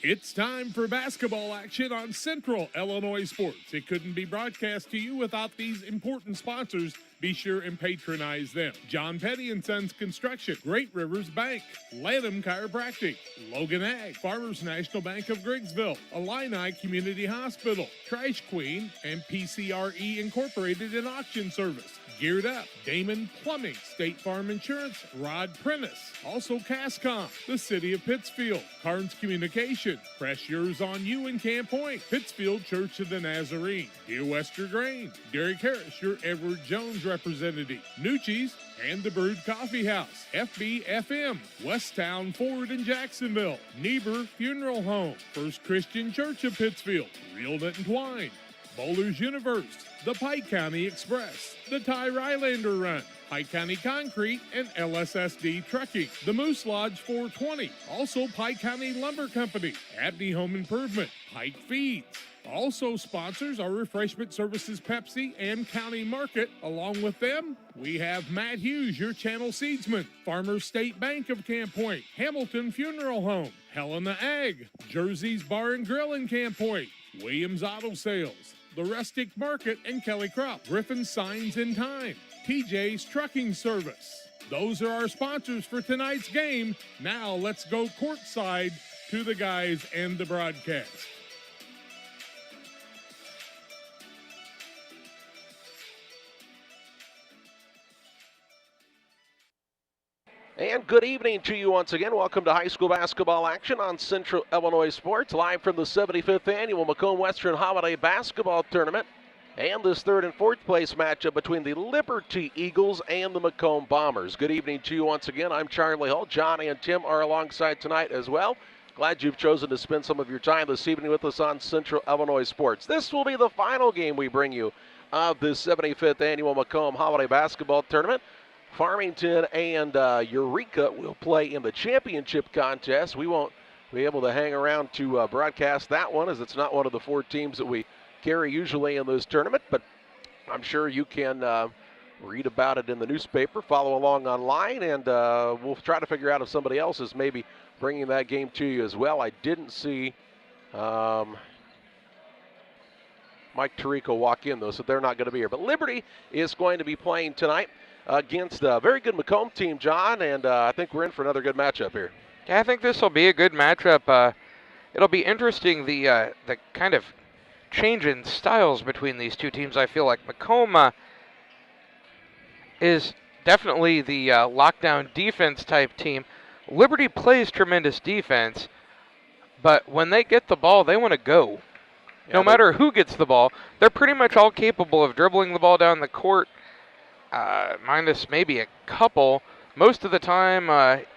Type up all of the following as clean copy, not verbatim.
It's time for basketball action on Central Illinois Sports. It couldn't be broadcast to you without these important sponsors. Be sure and patronize them. John Petty & Sons Construction, Great Rivers Bank, Lanham Chiropractic, Logan Ag, Farmers National Bank of Griggsville, Illini Community Hospital, Trash Queen, and PCRE Incorporated in Auction Service. Geared Up, Damon Plumbing, State Farm Insurance, Rod Prentice, also Cascom, the City of Pittsfield, Carnes Communication, Press Yours on You in Camp Point, Pittsfield Church of the Nazarene, Dear Wester Grain, Derek Harris, your Edward Jones representative, Nucci's, and the Brewed Coffee House, FBFM, Westtown Ford in Jacksonville, Niebuhr Funeral Home, First Christian Church of Pittsfield, Real Knit and Twine, Bowlers Universe, the Pike County Express, the Ty Rylander Run, Pike County Concrete, and LSSD Trucking, the Moose Lodge 420, also Pike County Lumber Company, Abney Home Improvement, Pike Feeds. Also sponsors are Refreshment Services Pepsi and County Market. Along with them, we have Matt Hughes, your channel seedsman, Farmers State Bank of Camp Point, Hamilton Funeral Home, Helena Ag, Jersey's Bar and Grill in Camp Point, Williams Auto Sales, the Rustic Market and Kelly Crop, Griffin Signs in Time, TJ's Trucking Service. Those are our sponsors for tonight's game. Now let's go courtside to the guys and the broadcast. And good evening to you once again. Welcome to high school basketball action on Central Illinois Sports, live from the 75th annual Macomb Western Holiday Basketball Tournament. And this third and fourth place matchup between the Liberty Eagles and the Macomb Bombers. Good evening to you once again. I'm Charlie Hull. Johnny and Tim are alongside tonight as well. Glad you've chosen to spend some of your time this evening with us on Central Illinois Sports. This will be the final game we bring you of the 75th annual Macomb Holiday Basketball Tournament. Farmington and Eureka will play in the championship contest. We won't be able to hang around to broadcast that one, as it's not one of the four teams that we carry usually in this tournament, but I'm sure you can read about it in the newspaper, follow along online, and we'll try to figure out if somebody else is maybe bringing that game to you as well. I didn't see Mike Tirico walk in, though, so they're not going to be here. But Liberty is going to be playing tonight against a very good Macomb team, John, and I think we're in for another good matchup here. Yeah, I think this will be a good matchup. It'll be interesting, the kind of change in styles between these two teams. I feel like Macomb is definitely the lockdown defense type team. Liberty plays tremendous defense, but when they get the ball, they want to go. Yeah, no matter who gets the ball, they're pretty much all capable of dribbling the ball down the court, minus maybe a couple. Most of the time,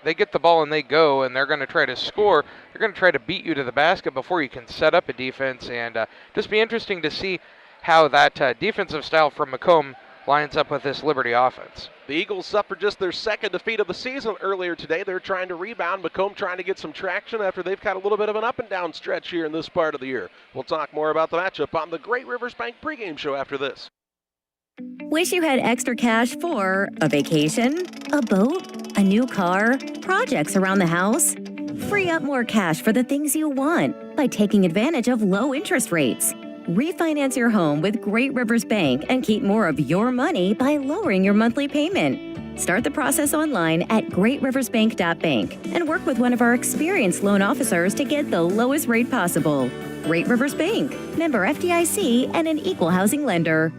they get the ball and they go, and they're going to try to score. They're going to try to beat you to the basket before you can set up a defense, and just be interesting to see how that defensive style from Macomb lines up with this Liberty offense. The Eagles suffered just their second defeat of the season earlier today. They're trying to rebound. Macomb trying to get some traction after they've got a little bit of an up-and-down stretch here in this part of the year. We'll talk more about the matchup on the Great Rivers Bank pregame show after this. Wish you had extra cash for a vacation, a boat, a new car, projects around the house? Free up more cash for the things you want by taking advantage of low interest rates. Refinance your home with Great Rivers Bank and keep more of your money by lowering your monthly payment. Start the process online at greatriversbank.bank and work with one of our experienced loan officers to get the lowest rate possible. Great Rivers Bank, member FDIC, and an equal housing lender.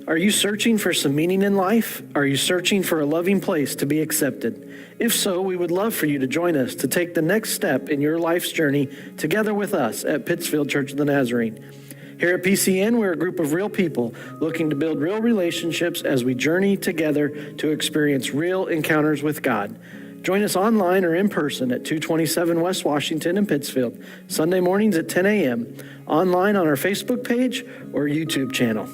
Are you searching for some meaning in life? Are you searching for a loving place to be accepted? If so, we would love for you to join us to take the next step in your life's journey together with us at Pittsfield Church of the Nazarene. Here at PCN, we're a group of real people looking to build real relationships as we journey together to experience real encounters with God. Join us online or in person at 227 West Washington in Pittsfield, Sunday mornings at 10 a.m., online on our Facebook page or YouTube channel.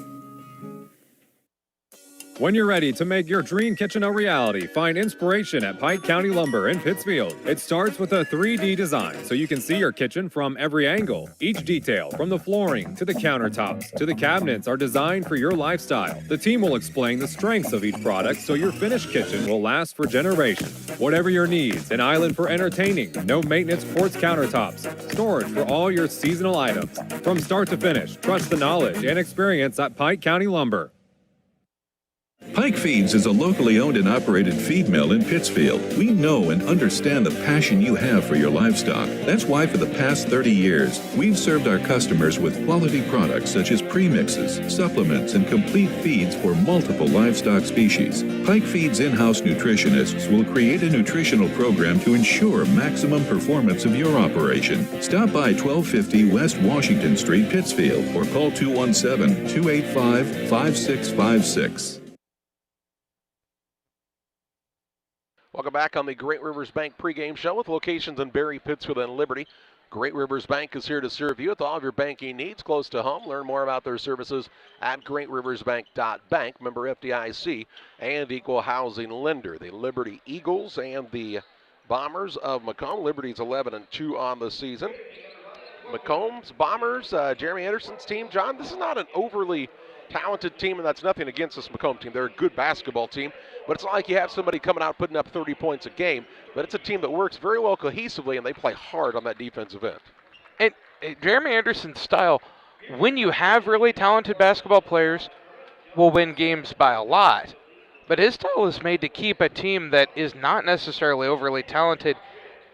When you're ready to make your dream kitchen a reality, find inspiration at Pike County Lumber in Pittsfield. It starts with a 3D design so you can see your kitchen from every angle. Each detail, from the flooring to the countertops to the cabinets, are designed for your lifestyle. The team will explain the strengths of each product so your finished kitchen will last for generations. Whatever your needs, an island for entertaining, no maintenance quartz countertops, storage for all your seasonal items. From start to finish, trust the knowledge and experience at Pike County Lumber. Pike Feeds is a locally owned and operated feed mill in Pittsfield. We know and understand the passion you have for your livestock. That's why for the past 30 years, we've served our customers with quality products such as premixes, supplements, and complete feeds for multiple livestock species. Pike Feeds in-house nutritionists will create a nutritional program to ensure maximum performance of your operation. Stop by 1250 West Washington Street, Pittsfield, or call 217-285-5656. Welcome back on the Great Rivers Bank pregame show with locations in Barry, Pittsfield, and Liberty. Great Rivers Bank is here to serve you with all of your banking needs close to home. Learn more about their services at greatriversbank.bank, member FDIC, and equal housing lender. The Liberty Eagles and the Bombers of Macomb. Liberty's 11-2 on the season. Macomb's Bombers, Jeremy Anderson's team. John, this is not an overly talented team, and that's nothing against this Macomb team. They're a good basketball team, but it's not like you have somebody coming out putting up 30 points a game, but it's a team that works very well cohesively, and they play hard on that defensive end. And Jeremy Anderson's style, when you have really talented basketball players, will win games by a lot. But his style is made to keep a team that is not necessarily overly talented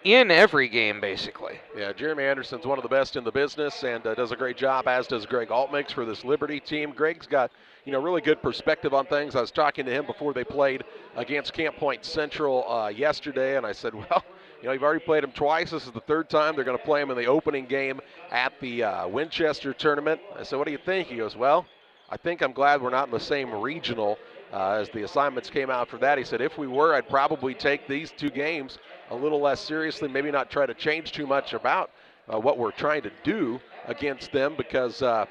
in every game, basically. Yeah, Jeremy Anderson's one of the best in the business and does a great job, as does Greg Altmix for this Liberty team. Greg's got, really good perspective on things. I was talking to him before they played against Camp Point Central yesterday, and I said, well, you've already played them twice. This is the third time. They're going to play them in the opening game at the Winchester tournament. I said, what do you think? He goes, well, I think I'm glad we're not in the same regional as the assignments came out for that. He said, if we were, I'd probably take these two games a little less seriously, maybe not try to change too much about what we're trying to do against them, because, that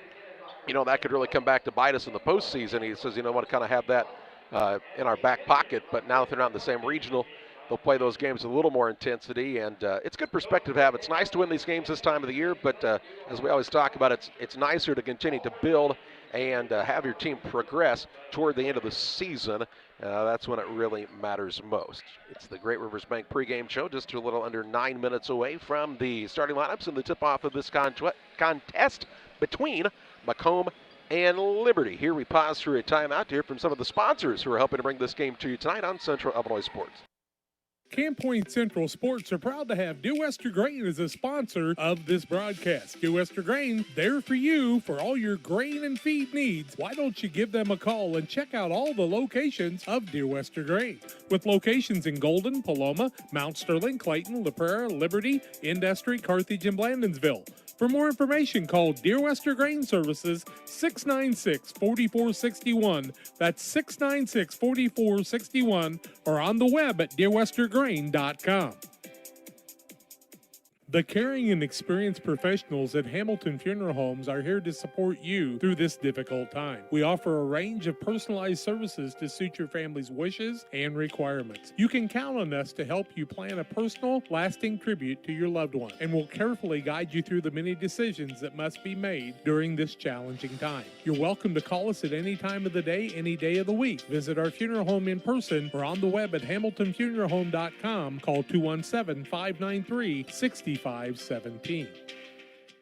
could really come back to bite us in the postseason. He says, want to kind of have that in our back pocket, but now that they're not in the same regional, they'll play those games with a little more intensity, and it's good perspective to have. It's nice to win these games this time of the year, but as we always talk about, it's nicer to continue to build and have your team progress toward the end of the season. That's when it really matters most. It's the Great Rivers Bank pregame show, just a little under 9 minutes away from the starting lineups and the tip-off of this contest between Macomb and Liberty. Here we pause through a timeout to hear from some of the sponsors who are helping to bring this game to you tonight on Central Illinois Sports. Camp Point Central Sports are proud to have Dear Wester Grain as a sponsor of this broadcast. Dear Wester Grain, there for you for all your grain and feed needs. Why don't you give them a call and check out all the locations of Dear Wester Grain? With locations in Golden, Paloma, Mount Sterling, Clayton, La Prairie, Liberty, Industry, Carthage, and Blandonsville. For more information, call Dear Wester Grain Services 696-4461. That's 696-4461, or on the web at dearwestergrain.com. The caring and experienced professionals at Hamilton Funeral Homes are here to support you through this difficult time. We offer a range of personalized services to suit your family's wishes and requirements. You can count on us to help you plan a personal, lasting tribute to your loved one, and we'll carefully guide you through the many decisions that must be made during this challenging time. You're welcome to call us at any time of the day, any day of the week. Visit our funeral home in person or on the web at hamiltonfuneralhome.com. Call 217-593-6517.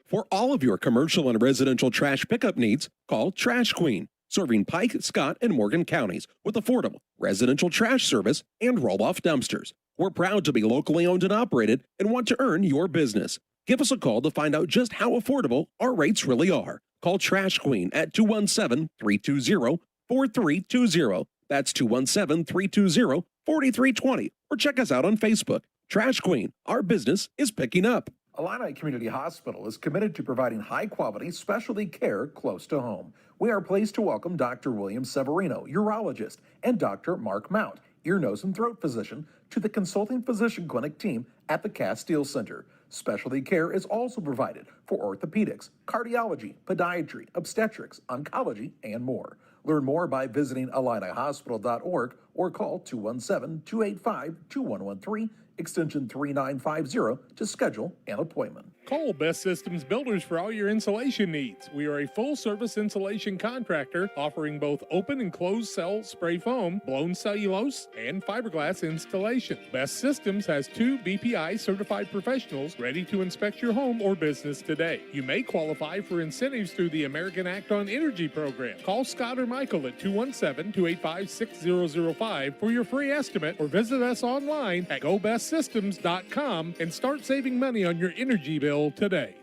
For all of your commercial and residential trash pickup needs, call Trash Queen, serving Pike, Scott, and Morgan counties with affordable residential trash service and roll-off dumpsters. We're proud to be locally owned and operated and want to earn your business. Give us a call to find out just how affordable our rates really are. Call Trash Queen at 217-320-4320. That's 217-320-4320. Or check us out on Facebook. Trash Queen, our business is picking up. Illini Community Hospital is committed to providing high-quality specialty care close to home. We are pleased to welcome Dr. William Severino, urologist, and Dr. Mark Mount, ear, nose, and throat physician, to the consulting physician clinic team at the Castile Center. Specialty care is also provided for orthopedics, cardiology, podiatry, obstetrics, oncology, and more. Learn more by visiting IlliniHospital.org or call 217-285-2113, extension 3950 to schedule an appointment. Call Best Systems Builders for all your insulation needs. We are a full-service insulation contractor offering both open and closed cell spray foam, blown cellulose, and fiberglass installation. Best Systems has 2 BPI certified professionals ready to inspect your home or business today. You may qualify for incentives through the American Act on Energy program. Call Scott or Michael at 217-285-6005 for your free estimate or visit us online at gobestsystems.com and start saving money on your energy bill today.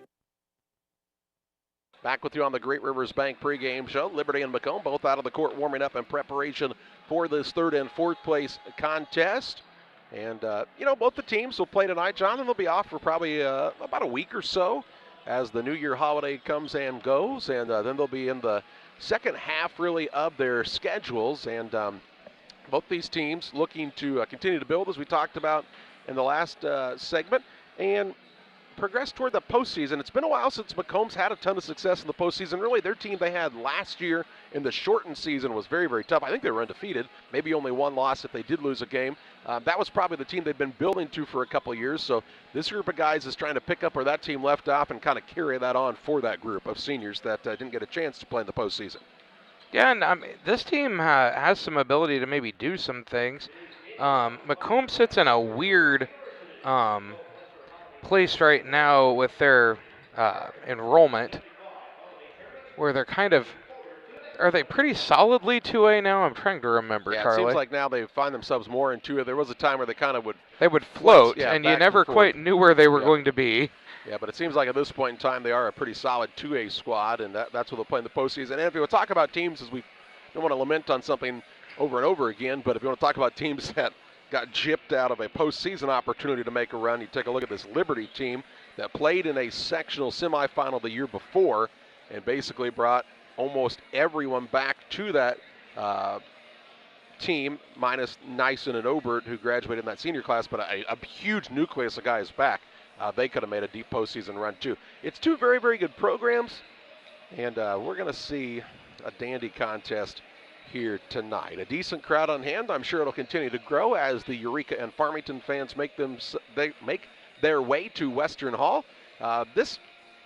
Back with you on the Great Rivers Bank pregame show. Liberty and Macomb both out of the court warming up in preparation for this third and fourth place contest. And, both the teams will play tonight. Jonathan will be off for probably about a week or so as the New Year holiday comes and goes. And then they'll be in the second half, really, of their schedules. And both these teams looking to continue to build, as we talked about in the last segment, and progress toward the postseason. It's been a while since Macomb's had a ton of success in the postseason. Really, their team they had last year in the shortened season was very, very tough. I think they were undefeated, maybe only one loss if they did lose a game. That was probably the team they've been building to for a couple of years. So this group of guys is trying to pick up where that team left off and kind of carry that on for that group of seniors that didn't get a chance to play in the postseason. Yeah, and this team has some ability to maybe do some things. Macomb sits in a weird place right now with their enrollment, where they're kind of, are they pretty solidly 2A now? I'm trying to remember, Yeah, Charlie. it seems like now they find themselves more in 2A. There was a time where they kind of would float, yeah, and you never quite knew where they were going to be. Yeah, but it seems like at this point in time they are a pretty solid 2A squad, and that's what they'll play in the postseason. And if you want to talk about teams, as we don't want to lament on something over and over again, but if you want to talk about teams that got gypped out of a postseason opportunity to make a run, you take a look at this Liberty team that played in a sectional semifinal the year before and basically brought almost everyone back to that team, minus Nyson and Obert, who graduated in that senior class, but a huge nucleus of guys back. They could have made a deep postseason run, too. It's two very, very good programs, and we're going to see a dandy contest here tonight. A decent crowd on hand. I'm sure it'll continue to grow as the Eureka and Farmington fans make their way to Western Hall. This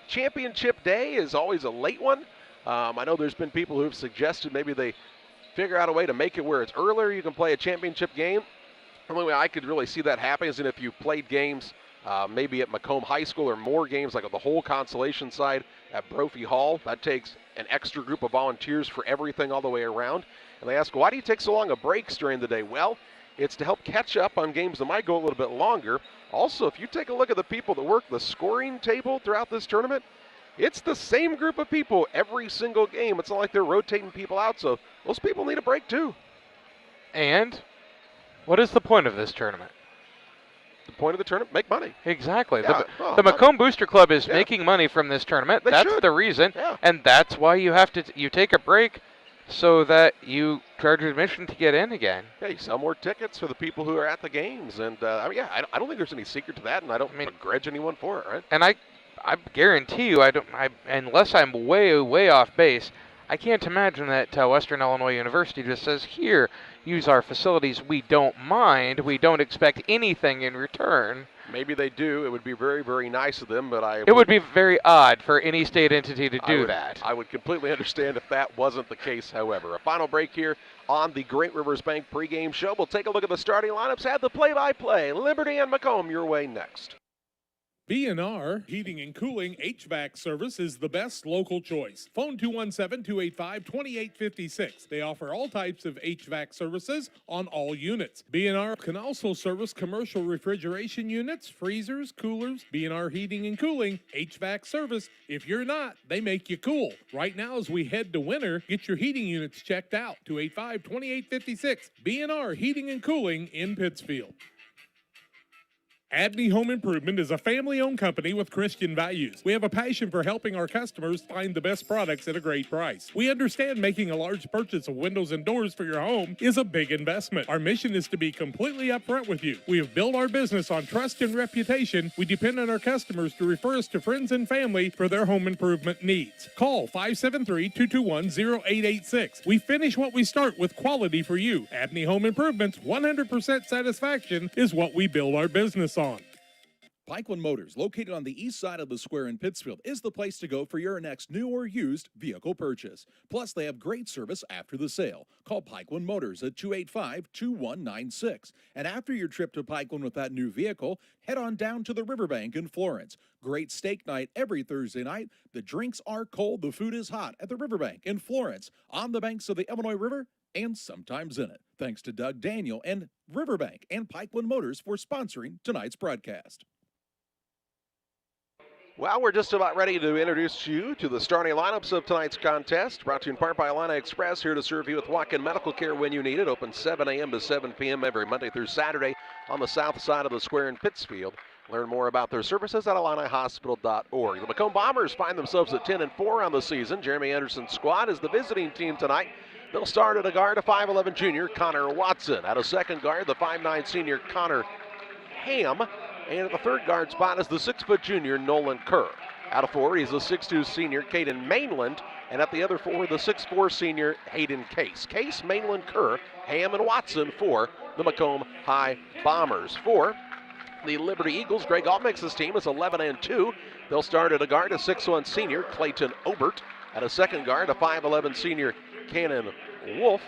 championship day is always a late one. I know there's been people who have suggested maybe they figure out a way to make it where it's earlier. You can play a championship game. The only way I could really see that happening is if you played games maybe at Macomb High School, or more games like the whole consolation side at Brophy Hall. That takes an extra group of volunteers for everything all the way around. And they ask, why do you take so long of breaks during the day? Well, it's to help catch up on games that might go a little bit longer. Also, if you take a look at the people that work the scoring table throughout this tournament, it's the same group of people every single game. It's not like they're rotating people out, so those people need a break too. And what is the point of this tournament? The point of the tournament, make money. Exactly. Yeah. The Macomb Booster Club is making money from this tournament. That's should. the reason. Yeah. And that's why you have to you take a break so that you charge admission to get in again. Yeah, you sell more tickets for the people who are at the games. And, I don't think there's any secret to that, and I don't begrudge anyone for it, right? And I guarantee you, unless I'm way off base, I can't imagine that Western Illinois University just says, here, use our facilities. We don't mind. We don't expect anything in return. Maybe they do. It would be very, very nice of them, but it would be very odd for any state entity to do that. I would completely understand if that wasn't the case, however. A final break here on the Great Rivers Bank pregame show. We'll take a look at the starting lineups, add the play-by-play. Liberty and Macomb your way next. B&R Heating and Cooling HVAC service is the best local choice. Phone 217-285-2856. They offer all types of HVAC services on all units. B&R can also service commercial refrigeration units, freezers, coolers. B&R Heating and Cooling HVAC service. If you're not, they make you cool. Right now, as we head to winter, get your heating units checked out. 285-2856. B&R Heating and Cooling in Pittsfield. Abney Home Improvement is a family-owned company with Christian values. We have a passion for helping our customers find the best products at a great price. We understand making a large purchase of windows and doors for your home is a big investment. Our mission is to be completely upfront with you. We have built our business on trust and reputation. We depend on our customers to refer us to friends and family for their home improvement needs. Call 573-221-0886. We finish what we start with quality for you. Abney Home Improvements, 100% satisfaction is what we build our business on. Pikeland Motors, located on the east side of the square in Pittsfield, is the place to go for your next new or used vehicle purchase. Plus, they have great service after the sale. Call Pikeland Motors at 285-2196. And after your trip to Pikeland with that new vehicle, head on down to the Riverbank in Florence. Great steak night every Thursday night. The drinks are cold, the food is hot at the Riverbank in Florence, on the banks of the Illinois River, and sometimes in it. Thanks to Doug Daniel and Riverbank and Pikeland Motors for sponsoring tonight's broadcast. Well, we're just about ready to introduce you to the starting lineups of tonight's contest. Brought to you in part by Illini Express, here to serve you with walk-in medical care when you need it. Open 7 a.m. to 7 p.m. every Monday through Saturday on the south side of the square in Pittsfield. Learn more about their services at IlliniHospital.org. The Macomb Bombers find themselves at 10-4 on the season. Jeremy Anderson's squad is the visiting team tonight. They'll start at a guard, a 5'11 junior, Connor Watson. At a second guard, the 5'9 senior, Connor Ham. And at the third guard spot is the 6' junior, Nolan Kerr. Out of 4, he's the 6'2 senior, Caden Mainland. And at the other 4, the 6'4 senior, Hayden Case. Case, Mainland, Kerr, Ham, and Watson for the Macomb High Bombers. For the Liberty Eagles, Greg Altmix's team is 11-2. They'll start at a guard, a 6'1 senior, Clayton Obert. At a second guard, a 5'11 senior, Cannon Wolf.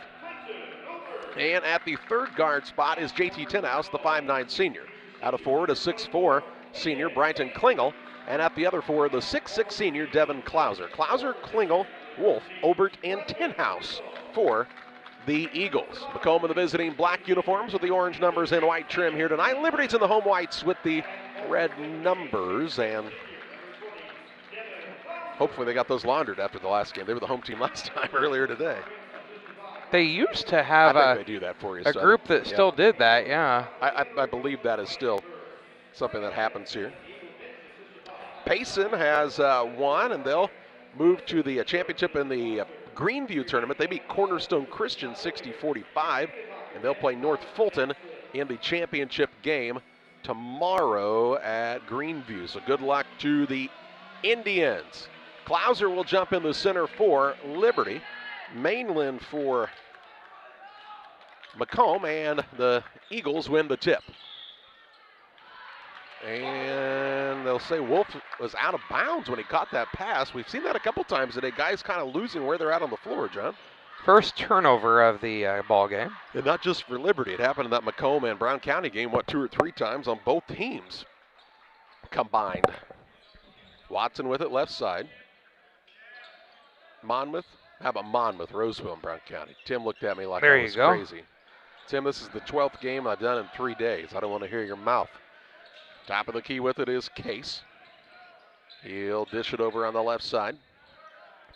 And at the third guard spot is JT Tenhouse, the 5'9 senior. Out of 4, a 6'4 senior, Brighton Klingel. And at the other 4, the 6'6 senior, Devin Klauser. Klauser, Klingel, Wolf, Obert, and Tenhouse for the Eagles. Macomb in the visiting black uniforms with the orange numbers and white trim here tonight. Liberty's in the home whites with the red numbers, and hopefully they got those laundered after the last game. They were the home team last time earlier today. They used to have they do that for you, a group that still did that, yeah. I believe that is still something that happens here. Payson has won, and they'll move to the championship in the Greenview tournament. They beat Cornerstone Christian 60-45, and they'll play North Fulton in the championship game tomorrow at Greenview. So good luck to the Indians. Klauser will jump in the center for Liberty. Mainland for Macomb, and the Eagles win the tip. And they'll say Wolf was out of bounds when he caught that pass. We've seen that a couple times today. Guys kind of losing where they're at on the floor, John. First turnover of the ball game. And not just for Liberty. It happened in that Macomb and Brown County game, 2 or 3 times on both teams combined. Watson with it, left side. Monmouth. How about Monmouth, Roseville, and Brown County? Tim looked at me like I was crazy. Tim, this is the 12th game I've done in 3 days. I don't want to hear your mouth. Top of the key with it is Case. He'll dish it over on the left side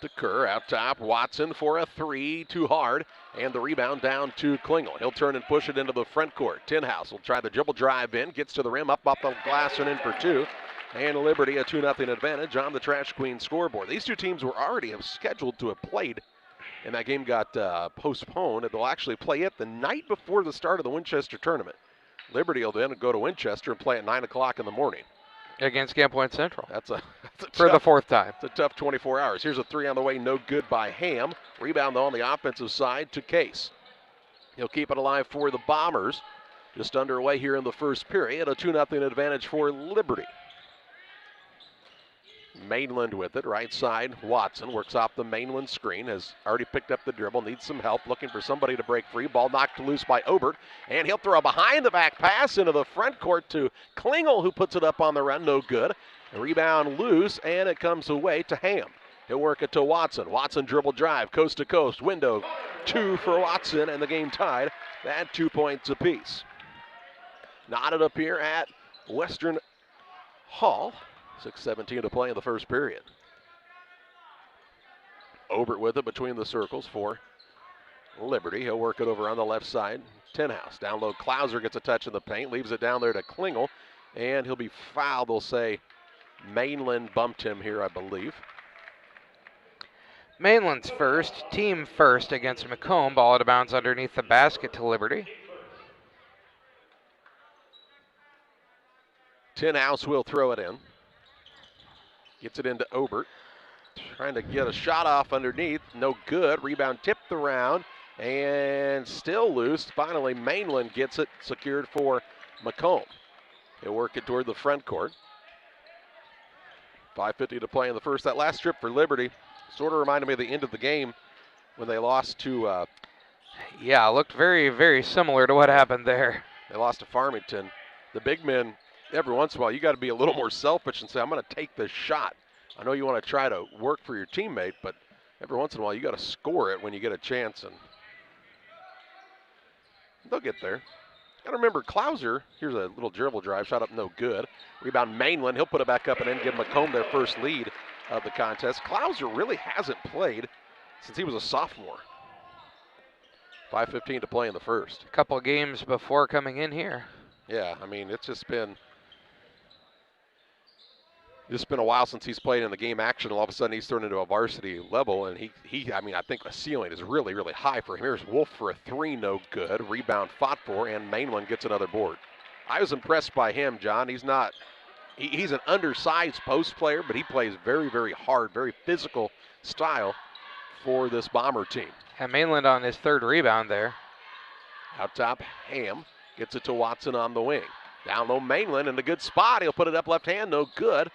to Kerr. Out top, Watson for a 3, too hard. And the rebound down to Klingel. He'll turn and push it into the front court. Tenhouse will try the dribble drive in, gets to the rim, up the glass and in for 2. And Liberty a 2-0 advantage on the Trash Queen scoreboard. These two teams were already scheduled to have played, and that game got postponed. They'll actually play it the night before the start of the Winchester tournament. Liberty will then go to Winchester and play at 9 o'clock in the morning. Against Camp Point Central. That's a for tough, the 4th time. It's a tough 24 hours. Here's a 3 on the way, no good by Ham. Rebound though on the offensive side to Case. He'll keep it alive for the Bombers. Just underway here in the first period. A 2-0 advantage for Liberty. Mainland with it, right side. Watson works off the Mainland screen, has already picked up the dribble, needs some help, looking for somebody to break free. Ball knocked loose by Obert, and he'll throw a behind-the-back pass into the front court to Klingel, who puts it up on the run, no good. A rebound loose, and it comes away to Ham. He'll work it to Watson. Watson dribble drive, coast to coast, window 2 for Watson, and the game tied at 2 points apiece. Knotted up here at Western Hall. 6:17 to play in the first period. Obert with it between the circles for Liberty. He'll work it over on the left side. Tenhouse down low. Klauser gets a touch in the paint, leaves it down there to Klingel. and he'll be fouled. They'll say Mainland bumped him here, I believe. Mainland's first, team first against Macomb. Ball out of bounds underneath the basket to Liberty. Tinhouse will throw it in. Gets it into Obert. Trying to get a shot off underneath. No good. Rebound tipped around and still loose. Finally, Mainland gets it secured for Macomb. He'll work it toward the front court. 5:50 to play in the first. That last trip for Liberty sort of reminded me of the end of the game when they lost to... yeah, looked very, very similar to what happened there. They lost to Farmington. The big men, every once in a while, you got to be a little more selfish and say, I'm going to take this shot. I know you want to try to work for your teammate, but every once in a while, you got to score it when you get a chance, and they'll get there. Got to remember, Klauser, here's a little dribble drive, shot up no good. Rebound Mainland, he'll put it back up and then give Macomb their first lead of the contest. Klauser really hasn't played since he was a sophomore. 5:15 to play in the first. A couple games before coming in here. Yeah, I mean, it's just been a while since he's played in the game action. All of a sudden, he's thrown into a varsity level, and I mean, I think the ceiling is really, really high for him. Here's Wolf for a three, no good. Rebound fought for, and Mainland gets another board. I was impressed by him, John. He's an undersized post player, but he plays very, very hard, very physical style for this Bomber team. And Mainland on his third rebound there. Out top, Ham gets it to Watson on the wing. Down low, Mainland in a good spot. He'll put it up left hand, no good.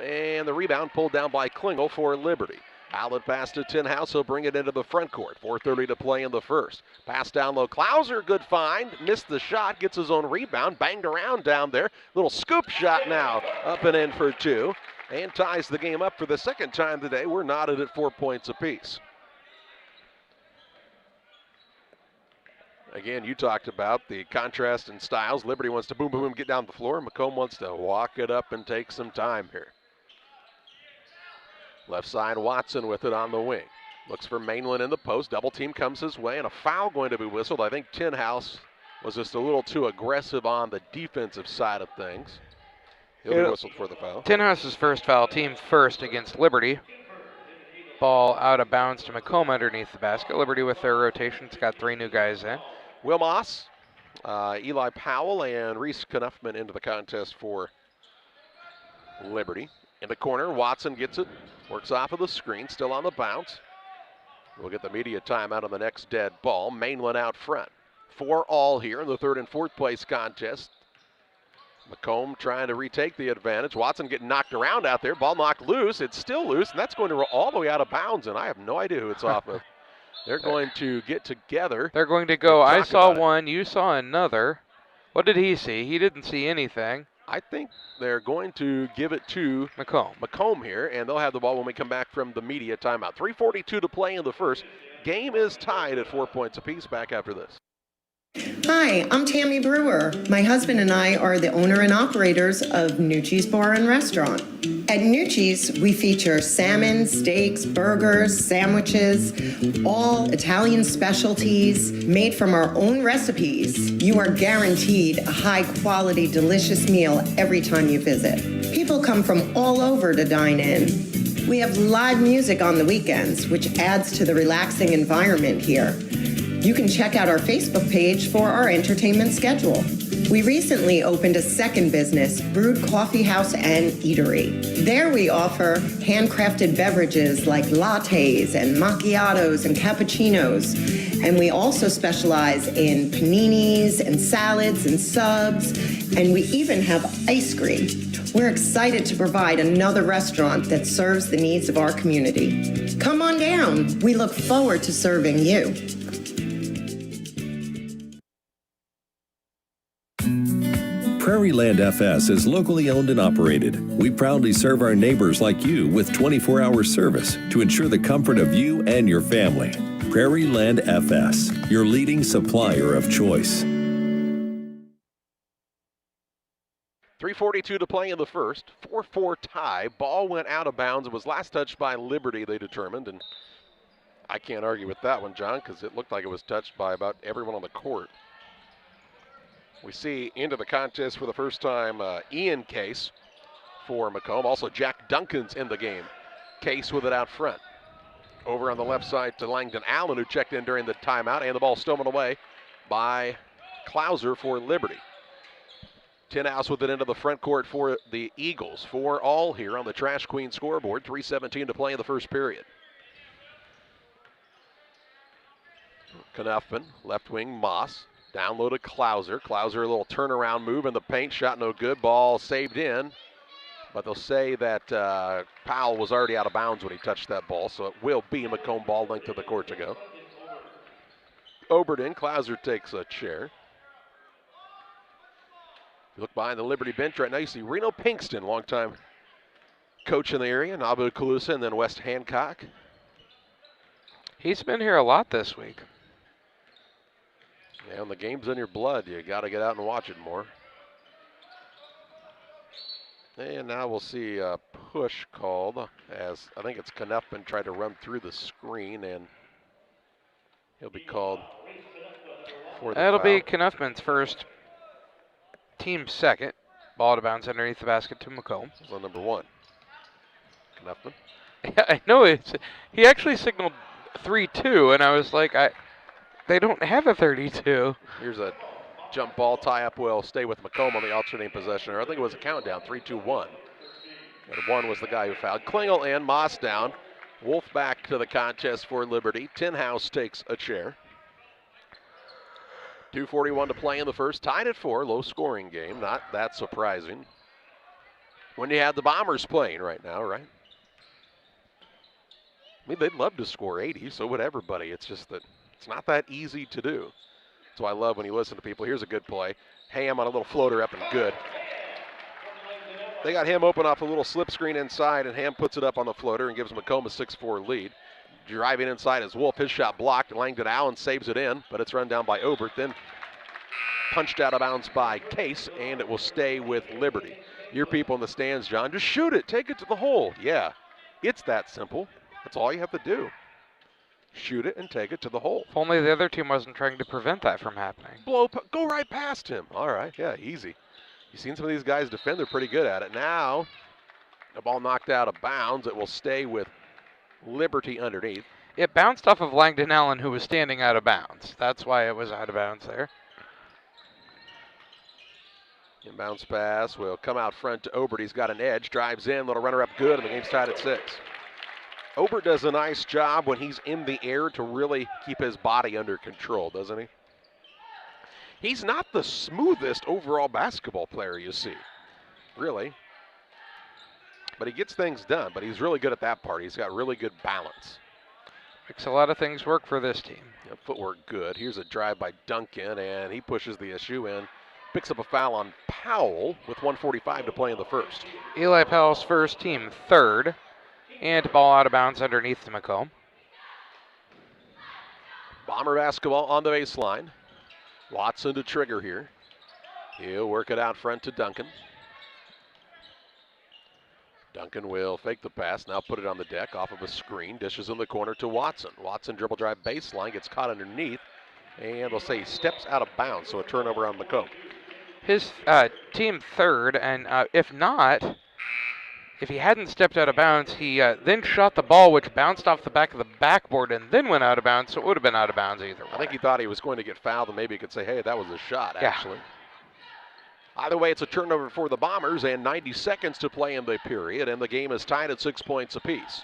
And the rebound pulled down by Klingel for Liberty. Outlet pass to Tinhouse. He'll bring it into the front court. 4:30 to play in the first. Pass down low. Klauser, good find. Missed the shot. Gets his own rebound. Banged around down there. Little scoop shot now. Up and in for two. And ties the game up for the second time today. We're knotted at 4 points apiece. Again, you talked about the contrast in styles. Liberty wants to boom, boom, boom, get down the floor. Macomb wants to walk it up and take some time here. Left side, Watson with it on the wing. Looks for Mainland in the post. Double team comes his way, and a foul going to be whistled. I think Tinhouse was just a little too aggressive on the defensive side of things. He'll be whistled for the foul. Tinhouse's first foul, team first against Liberty. Ball out of bounds to Macomb underneath the basket. Liberty with their rotations got three new guys in. Will Moss, Eli Powell, and Reese Knuffman into the contest for Liberty. In the corner, Watson gets it, works off of the screen, still on the bounce. We'll get the media timeout on the next dead ball. Mainland out front. 4-all here in the third and fourth place contest. Macomb trying to retake the advantage. Watson getting knocked around out there. Ball knocked loose. It's still loose, and that's going to roll all the way out of bounds, and I have no idea who it's off of. They're going to get together. They're going to go, I saw one, you saw another. What did he see? He didn't see anything. I think they're going to give it to Macomb here, and they'll have the ball when we come back from the media timeout. 3:42 to play in the first. Game is tied at 4 points apiece. Back after this. Hi, I'm Tammy Brewer. My husband and I are the owner and operators of Nucci's Bar and Restaurant. At Nucci's, we feature salmon, steaks, burgers, sandwiches, all Italian specialties made from our own recipes. You are guaranteed a high-quality, delicious meal every time you visit. People come from all over to dine in. We have live music on the weekends, which adds to the relaxing environment here. You can check out our Facebook page for our entertainment schedule. We recently opened a second business, Brewed Coffee House and Eatery. There we offer handcrafted beverages like lattes and macchiatos and cappuccinos. And we also specialize in paninis and salads and subs. And we even have ice cream. We're excited to provide another restaurant that serves the needs of our community. Come on down. We look forward to serving you. Prairie Land FS is locally owned and operated. We proudly serve our neighbors like you with 24-hour service to ensure the comfort of you and your family. Prairie Land FS, your leading supplier of choice. 3:42 to play in the first. 4-4 tie. Ball went out of bounds. It was last touched by Liberty, they determined, and I can't argue with that one, John, because it looked like it was touched by about everyone on the court. We see into the contest for the first time Ian Case for Macomb. Also Jack Duncan's in the game. Case with it out front. Over on the left side to Langdon Allen, who checked in during the timeout, and the ball stolen away by Klauser for Liberty. Tinhouse with it into the front court for the Eagles. 4-all here on the Trash Queen scoreboard. 3:17 to play in the first period. Knuffman, left wing Moss. Down low to Klauser. Klauser, a little turnaround move in the paint. Shot no good. Ball saved in. But they'll say that Powell was already out of bounds when he touched that ball, so it will be Macomb ball length of the court to go. Oberton, Klauser takes a chair. If you look behind the Liberty bench right now, you see Reno Pinkston, longtime coach in the area, Nabu Kalusa, and then West Hancock. He's been here a lot this week. Yeah, when the game's in your blood, you got to get out and watch it more. And now we'll see a push called as I think it's Knuffman tried to run through the screen, and he'll be called for the That'll foul. be Knuffman's first, team second. Ball out of bounds underneath the basket to Macomb. So number 1. Knuffman. Yeah, I know he actually signaled 3-2, and I was like, they don't have a 32. Here's a jump ball tie-up will stay with Macomb on the alternating possession. Or I think it was a countdown, 3-2-1. And 1 was the guy who fouled. Klingel in, Moss down. Wolf back to the contest for Liberty. Tinhouse takes a chair. 2:41 to play in the first. Tied at 4, low-scoring game. Not that surprising when you have the Bombers playing right now, right? I mean, they'd love to score 80, so would everybody. It's just that it's not that easy to do. That's why I love when you listen to people. Here's a good play. Ham on a little floater up and good. They got him open off a little slip screen inside, and Ham puts it up on the floater and gives Macomb a 6-4 lead. Driving inside is Wolf. His shot blocked. Langdon Allen saves it in, but it's run down by Obert. Then punched out of bounds by Case, and it will stay with Liberty. Your people in the stands, John, just shoot it. Take it to the hole. Yeah, it's that simple. That's all you have to do. Shoot it and take it to the hole. If only the other team wasn't trying to prevent that from happening. Go right past him. All right, yeah, easy. You've seen some of these guys defend. They're pretty good at it. Now, the ball knocked out of bounds. It will stay with Liberty underneath. It bounced off of Langdon Allen, who was standing out of bounds. That's why it was out of bounds there. Inbounds pass will come out front to Obert. He's got an edge, drives in, little runner up good, and the game's tied at 6. Obert does a nice job when he's in the air to really keep his body under control, doesn't he? He's not the smoothest overall basketball player you see, really. But he gets things done, but he's really good at that part. He's got really good balance. Makes a lot of things work for this team. Yeah, footwork good. Here's a drive by Duncan, and he pushes the issue in. Picks up a foul on Powell with 1:45 to play in the first. Eli Powell's first, team third. And ball out of bounds underneath to Macomb. Bomber basketball on the baseline. Watson to trigger here. He'll work it out front to Duncan. Duncan will fake the pass, now put it on the deck off of a screen. Dishes in the corner to Watson. Watson dribble drive baseline, gets caught underneath. And they'll say he steps out of bounds, so a turnover on Macomb. His team third, and if he hadn't stepped out of bounds, he then shot the ball, which bounced off the back of the backboard and then went out of bounds, so it would have been out of bounds either way. I think he thought he was going to get fouled, and maybe he could say, hey, that was a shot, actually. Yeah. Either way, it's a turnover for the Bombers, and 90 seconds to play in the period, and the game is tied at 6 points apiece.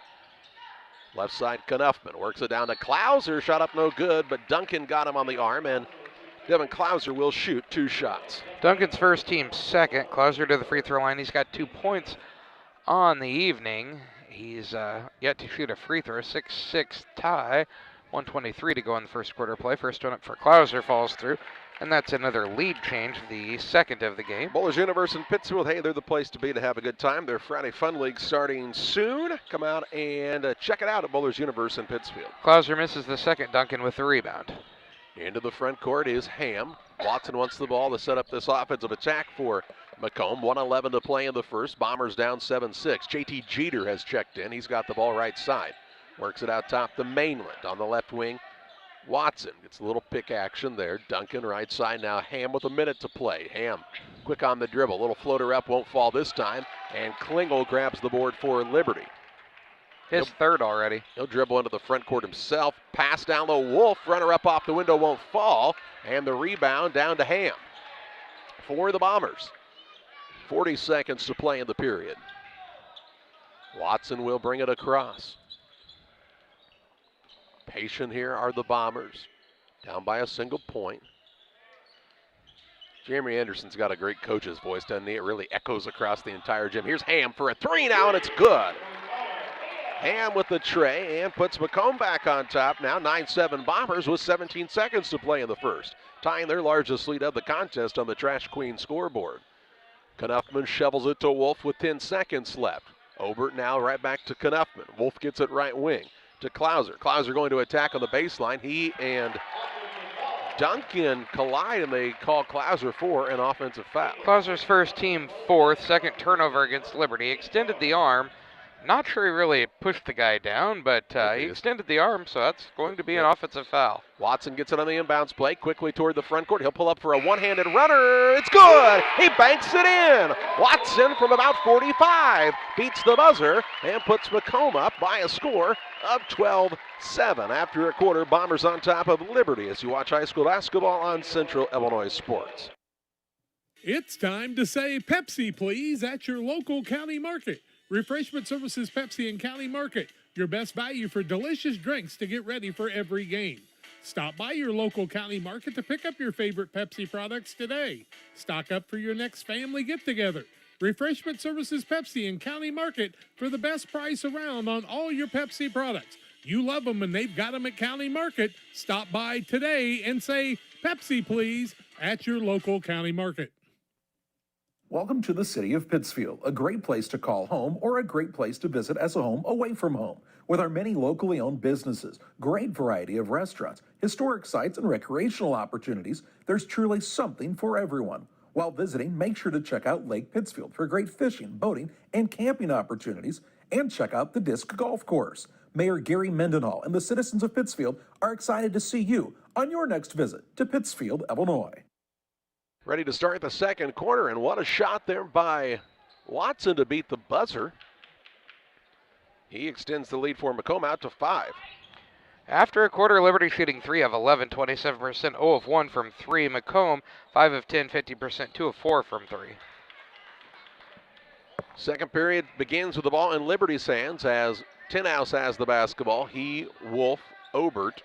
Left side, Knuffman works it down to Klauser. Shot up no good, but Duncan got him on the arm, and Devin Klauser will shoot 2 shots. Duncan's first, team second. Klauser to the free throw line. He's got 2 points on the evening. He's yet to shoot a free throw. 6-6 tie. 1:23 to go in the first quarter play. First one up for Klauser falls through. And that's another lead change, the second of the game. Bowlers Universe in Pittsfield, hey, they're the place to be to have a good time. Their Friday Fun League starting soon. Come out and check it out at Bowlers Universe in Pittsfield. Klauser misses the second. Duncan with the rebound. Into the front court is Ham. Watson wants the ball to set up this offensive attack for Macomb. 1:11 to play in the first. Bombers down 7-6. JT Jeter has checked in. He's got the ball right side. Works it out top to Mainland on the left wing. Watson gets a little pick action there. Duncan right side now. Ham with a minute to play. Ham quick on the dribble. Little floater up, won't fall this time. And Klingel grabs the board for Liberty. His third already. He'll dribble into the front court himself. Pass down low. Wolf, runner up off the window, won't fall. And the rebound down to Ham for the Bombers. 40 seconds to play in the period. Watson will bring it across. Patient here are the Bombers. Down by a single point. Jeremy Anderson's got a great coach's voice, doesn't he? It really echoes across the entire gym. Here's Ham for a three now, and it's good. Ham with the tray and puts Macomb back on top now. 9-7 Bombers with 17 seconds to play in the first. Tying their largest lead of the contest on the Trash Queen scoreboard. Knuffman shovels it to Wolf with 10 seconds left. Obert now right back to Knuffman. Wolf gets it right wing to Klauser. Klauser going to attack on the baseline. He and Duncan collide, and they call Klauser for an offensive foul. Klauser's first, team fourth, second turnover against Liberty. Extended the arm. Not sure he really pushed the guy down, but he extended the arm, so that's going to be an offensive foul. Watson gets it on the inbounds play, quickly toward the front court. He'll pull up for a one-handed runner. It's good! He banks it in! Watson from about 45 beats the buzzer and puts Macomb up by a score of 12-7. After a quarter, Bombers on top of Liberty as you watch high school basketball on Central Illinois Sports. It's time to say Pepsi, please, at your local county market. Refreshment Services Pepsi and County Market, your best value for delicious drinks to get ready for every game. Stop by your local county market to pick up your favorite Pepsi products today. Stock up for your next family get-together. Refreshment Services Pepsi and County Market for the best price around on all your Pepsi products. You love them and they've got them at County Market. Stop by today and say Pepsi, please, at your local county market. Welcome to the city of Pittsfield, a great place to call home or a great place to visit as a home away from home. With our many locally owned businesses, great variety of restaurants, historic sites, and recreational opportunities, there's truly something for everyone. While visiting, make sure to check out Lake Pittsfield for great fishing, boating, and camping opportunities, and check out the Disc Golf Course. Mayor Gary Mendenhall and the citizens of Pittsfield are excited to see you on your next visit to Pittsfield, Illinois. Ready to start the second quarter, and what a shot there by Watson to beat the buzzer. He extends the lead for Macomb out to 5. After a quarter, Liberty shooting 3 of 11, 27%, 0 of 1 from 3. Macomb, 5 of 10, 50%, 2 of 4 from 3. Second period begins with the ball in Liberty's hands as Tinhouse has the basketball. He, Wolf, Obert,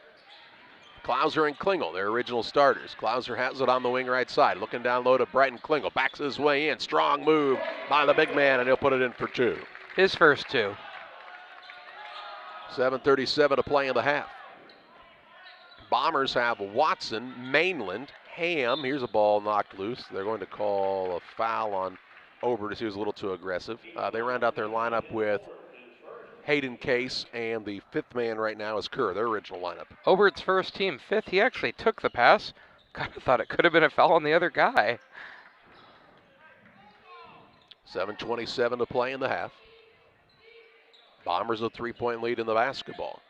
Klauser, and Klingel, their original starters. Klauser has it on the wing right side, looking down low to Brighton. Klingel backs his way in. Strong move by the big man, and he'll put it in for 2. His first 2. 7:37 to play in the half. Bombers have Watson, Mainland, Ham. Here's a ball knocked loose. They're going to call a foul on Obert as he was a little too aggressive. They round out their lineup with Hayden Case, and the fifth man right now is Kerr, their original lineup. Obert's first, team fifth. He actually took the pass. Kind of thought it could have been a foul on the other guy. 7:27 to play in the half. Bombers a 3-point lead in the basketball.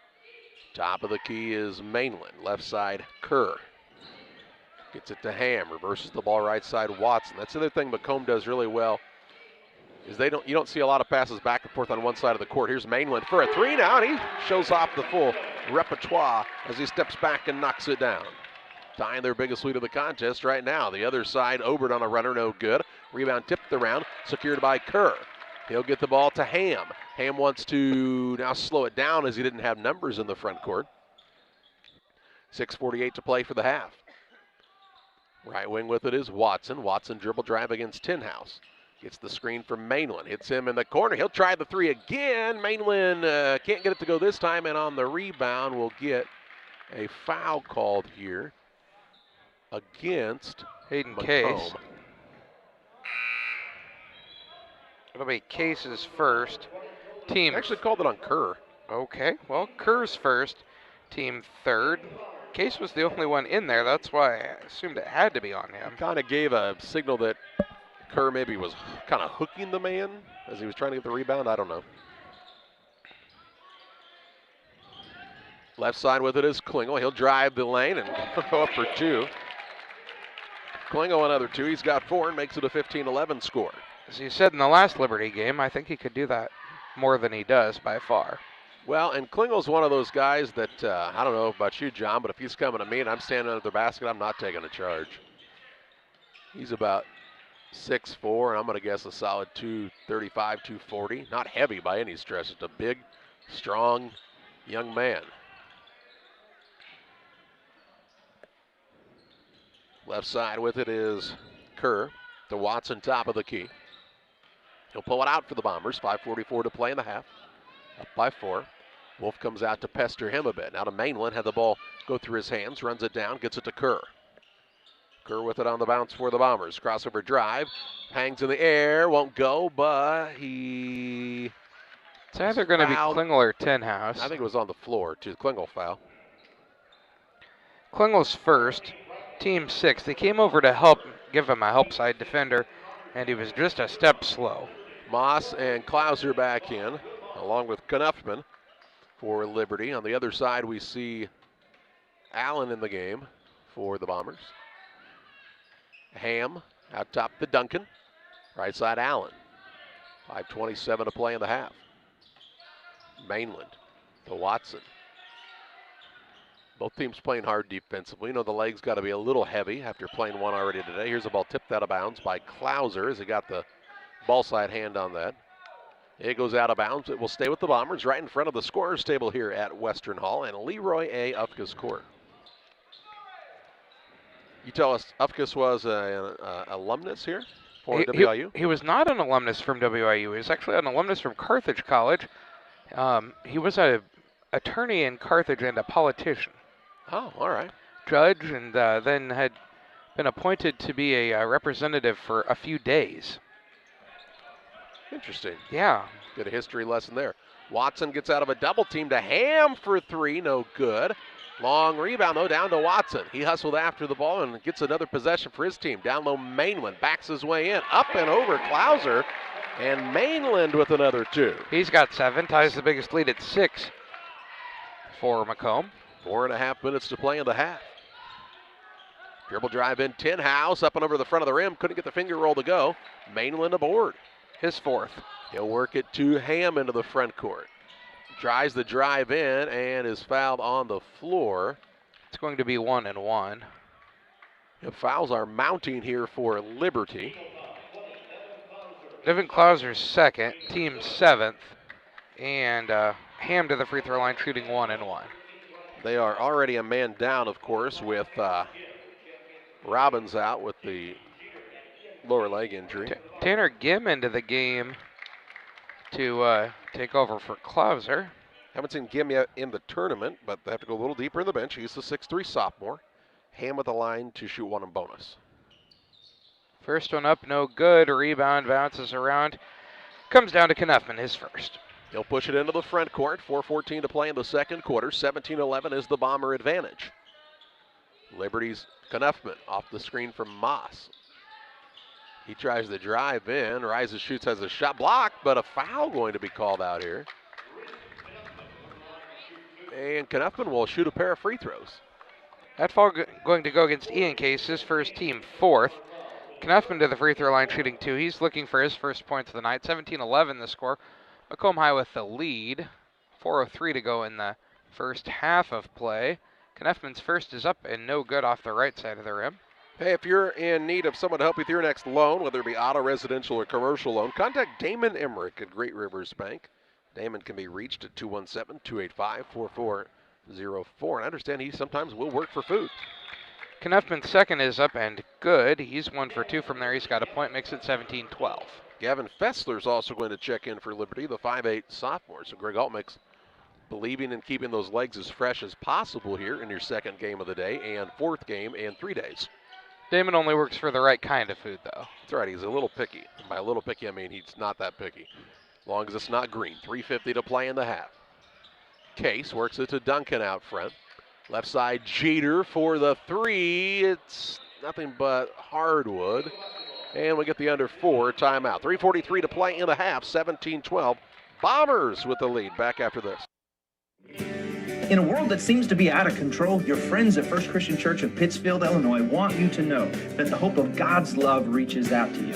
Top of the key is Mainland. Left side, Kerr. Gets it to Ham. Reverses the ball right side, Watson. That's the other thing Macomb does really well, is you don't see a lot of passes back and forth on one side of the court. Here's Mainland for a 3 now, and he shows off the full repertoire as he steps back and knocks it down. Tying their biggest lead of the contest right now. The other side, Obert on a runner, no good. Rebound tipped around, secured by Kerr. He'll get the ball to Ham. Ham wants to now slow it down as he didn't have numbers in the front court. 6:48 to play for the half. Right wing with it is Watson. Watson dribble drive against Tinhouse. Gets the screen from Mainland. Hits him in the corner. He'll try the 3 again. Mainland can't get it to go this time, and on the rebound will get a foul called here against Hayden Macomb. Case. It'll be Case's first. Team Actually called it on Kerr. Okay, well, Kerr's first. Team third. Case was the only one in there. That's why I assumed it had to be on him. Kind of gave a signal that Kerr maybe was kind of hooking the man as he was trying to get the rebound. I don't know. Left side with it is Klingel. He'll drive the lane and go up for two. Klingel another two. He's got four and makes it a 15-11 score. As you said in the last Liberty game, I think he could do that more than he does by far. Well, and Klingel's one of those guys that, I don't know about you, John, but if he's coming to me and I'm standing under the basket, I'm not taking a charge. He's about 6'4", and I'm going to guess a solid 235, 240. Not heavy by any stretch. It's a big, strong young man. Left side with it is Kerr to Watson, top of the key. He'll pull it out for the Bombers. 5:44 to play in the half. Up by 4. Wolf comes out to pester him a bit. Now to Mainland, had the ball go through his hands, runs it down, gets it to Kerr. Kerr with it on the bounce for the Bombers. Crossover drive, hangs in the air, won't go, but he... It's either going to be Klingel or Tenhouse. I think it was on the floor, too. Klingel foul. Klingel's first, team 6. They came over to help, give him a help side defender, and he was just a step slow. Moss and Klauser back in, along with Knuffman for Liberty. On the other side, we see Allen in the game for the Bombers. Ham out top to Duncan. Right side, Allen. 5:27 to play in the half. Mainland to Watson. Both teams playing hard defensively. You know the legs got to be a little heavy after playing one already today. Here's a ball tipped out of bounds by Klauser as he got the ball side hand on that. It goes out of bounds. It will stay with the Bombers right in front of the scorer's table here at Western Hall and Leroy A. Ufkus Court. You tell us Ufkus was an alumnus here for WIU? He was not an alumnus from WIU. He was actually an alumnus from Carthage College. He was an attorney in Carthage and a politician. Oh, all right. Judge, and then had been appointed to be a representative for a few days. Interesting. Yeah. Good history lesson there. Watson gets out of a double team to Ham for three, no good. Long rebound, though, down to Watson. He hustled after the ball and gets another possession for his team. Down low, Mainland backs his way in. Up and over Klauser, and Mainland with another two. He's got 7, ties the biggest lead at 6 for Macomb. 4.5 minutes to play in the half. Dribble drive in, Tenhouse up and over the front of the rim. Couldn't get the finger roll to go. Mainland aboard. His 4th. He'll work it to Ham into the front court. Tries the drive in and is fouled on the floor. It's going to be 1 and 1. The fouls are mounting here for Liberty. Devin Klauser's 2nd, team 7th, and Ham to the free throw line shooting 1 and 1. They are already a man down, of course, with Robbins out with the lower leg injury. Tanner Gim into the game to take over for Klauser. Haven't seen Gim yet in the tournament, but they have to go a little deeper in the bench. He's the 6'3" sophomore. Ham with the line to shoot 1 in bonus. First one up, no good. Rebound bounces around. Comes down to Knuffman, his first. He'll push it into the front court. 4:14 to play in the second quarter. 17-11 is the Bomber advantage. Liberty's Knuffman off the screen from Moss. He tries the drive in. Rises, shoots, has a shot blocked, but a foul going to be called out here. And Knuffman will shoot a pair of free throws. That foul going to go against Ian Case, his first, team 4th. Knuffman to the free throw line shooting 2. He's looking for his first points of the night. 17-11 the score. Macomb High with the lead. 4:03 to go in the first half of play. Knuffman's first is up and no good off the right side of the rim. Hey, if you're in need of someone to help you with your next loan, whether it be auto, residential, or commercial loan, contact Damon Emmerich at Great Rivers Bank. Damon can be reached at 217-285-4404. And I understand he sometimes will work for food. Knuffman's second is up and good. He's 1 for 2 from there. He's got a point, makes it 17-12. Gavin Fessler's also going to check in for Liberty, the 5'8" sophomore. So Greg Altmix believing in keeping those legs as fresh as possible here in your second game of the day and 4th game in 3 days. Damon only works for the right kind of food, though. That's right. He's a little picky. By a little picky, I mean he's not that picky. As long as it's not green. 3:50 to play in the half. Case works it to Duncan out front. Left side, Jeter for the 3. It's nothing but hardwood. And we get the under 4 timeout. 3:43 to play in the half. 17-12. Bombers with the lead. Back after this. In a world that seems to be out of control, your friends at First Christian Church of Pittsfield, Illinois want you to know that the hope of God's love reaches out to you.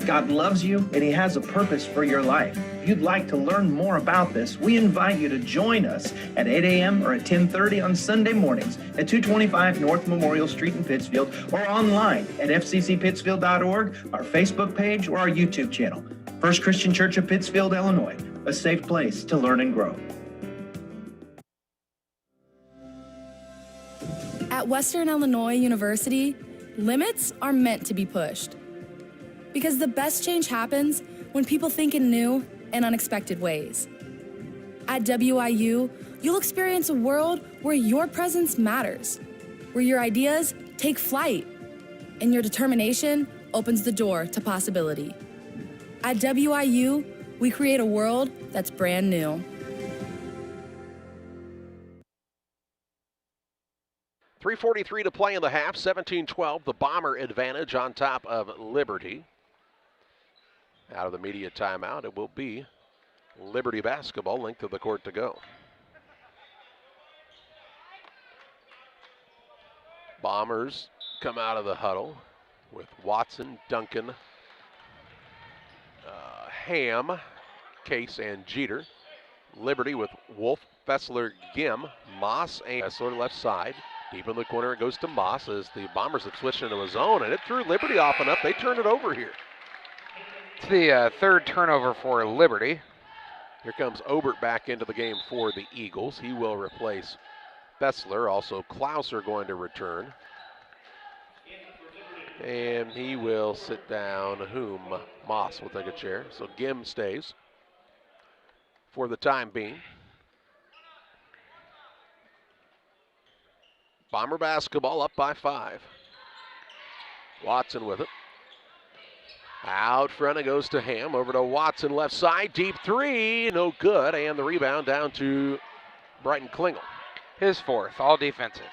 God loves you and He has a purpose for your life. If you'd like to learn more about this, we invite you to join us at 8 a.m. or at 10:30 on Sunday mornings at 225 North Memorial Street in Pittsfield, or online at fccpittsfield.org, our Facebook page, or our YouTube channel. First Christian Church of Pittsfield, Illinois, a safe place to learn and grow. At Western Illinois University, limits are meant to be pushed. Because the best change happens when people think in new and unexpected ways. At WIU, you'll experience a world where your presence matters, where your ideas take flight, and your determination opens the door to possibility. At WIU, we create a world that's brand new. .343 to play in the half, 17-12, the Bomber advantage on top of Liberty. Out of the media timeout, it will be Liberty basketball, length of the court to go. Bombers come out of the huddle with Watson, Duncan, Ham, Case, and Jeter. Liberty with Wolf, Fessler, Gim, Moss, and Fessler left side. Deep in the corner, it goes to Moss as the Bombers have switched into a zone, and it threw Liberty off enough. They turn it over here. It's the third turnover for Liberty. Here comes Obert back into the game for the Eagles. He will replace Fessler. Also, Klauser going to return. And he will sit down. Moss will take a chair. So Gim stays for the time being. Bomber basketball up by 5. Watson with it. Out front it goes to Ham. Over to Watson left side. Deep three. No good. And the rebound down to Brighton Klingel. His fourth, all defensive.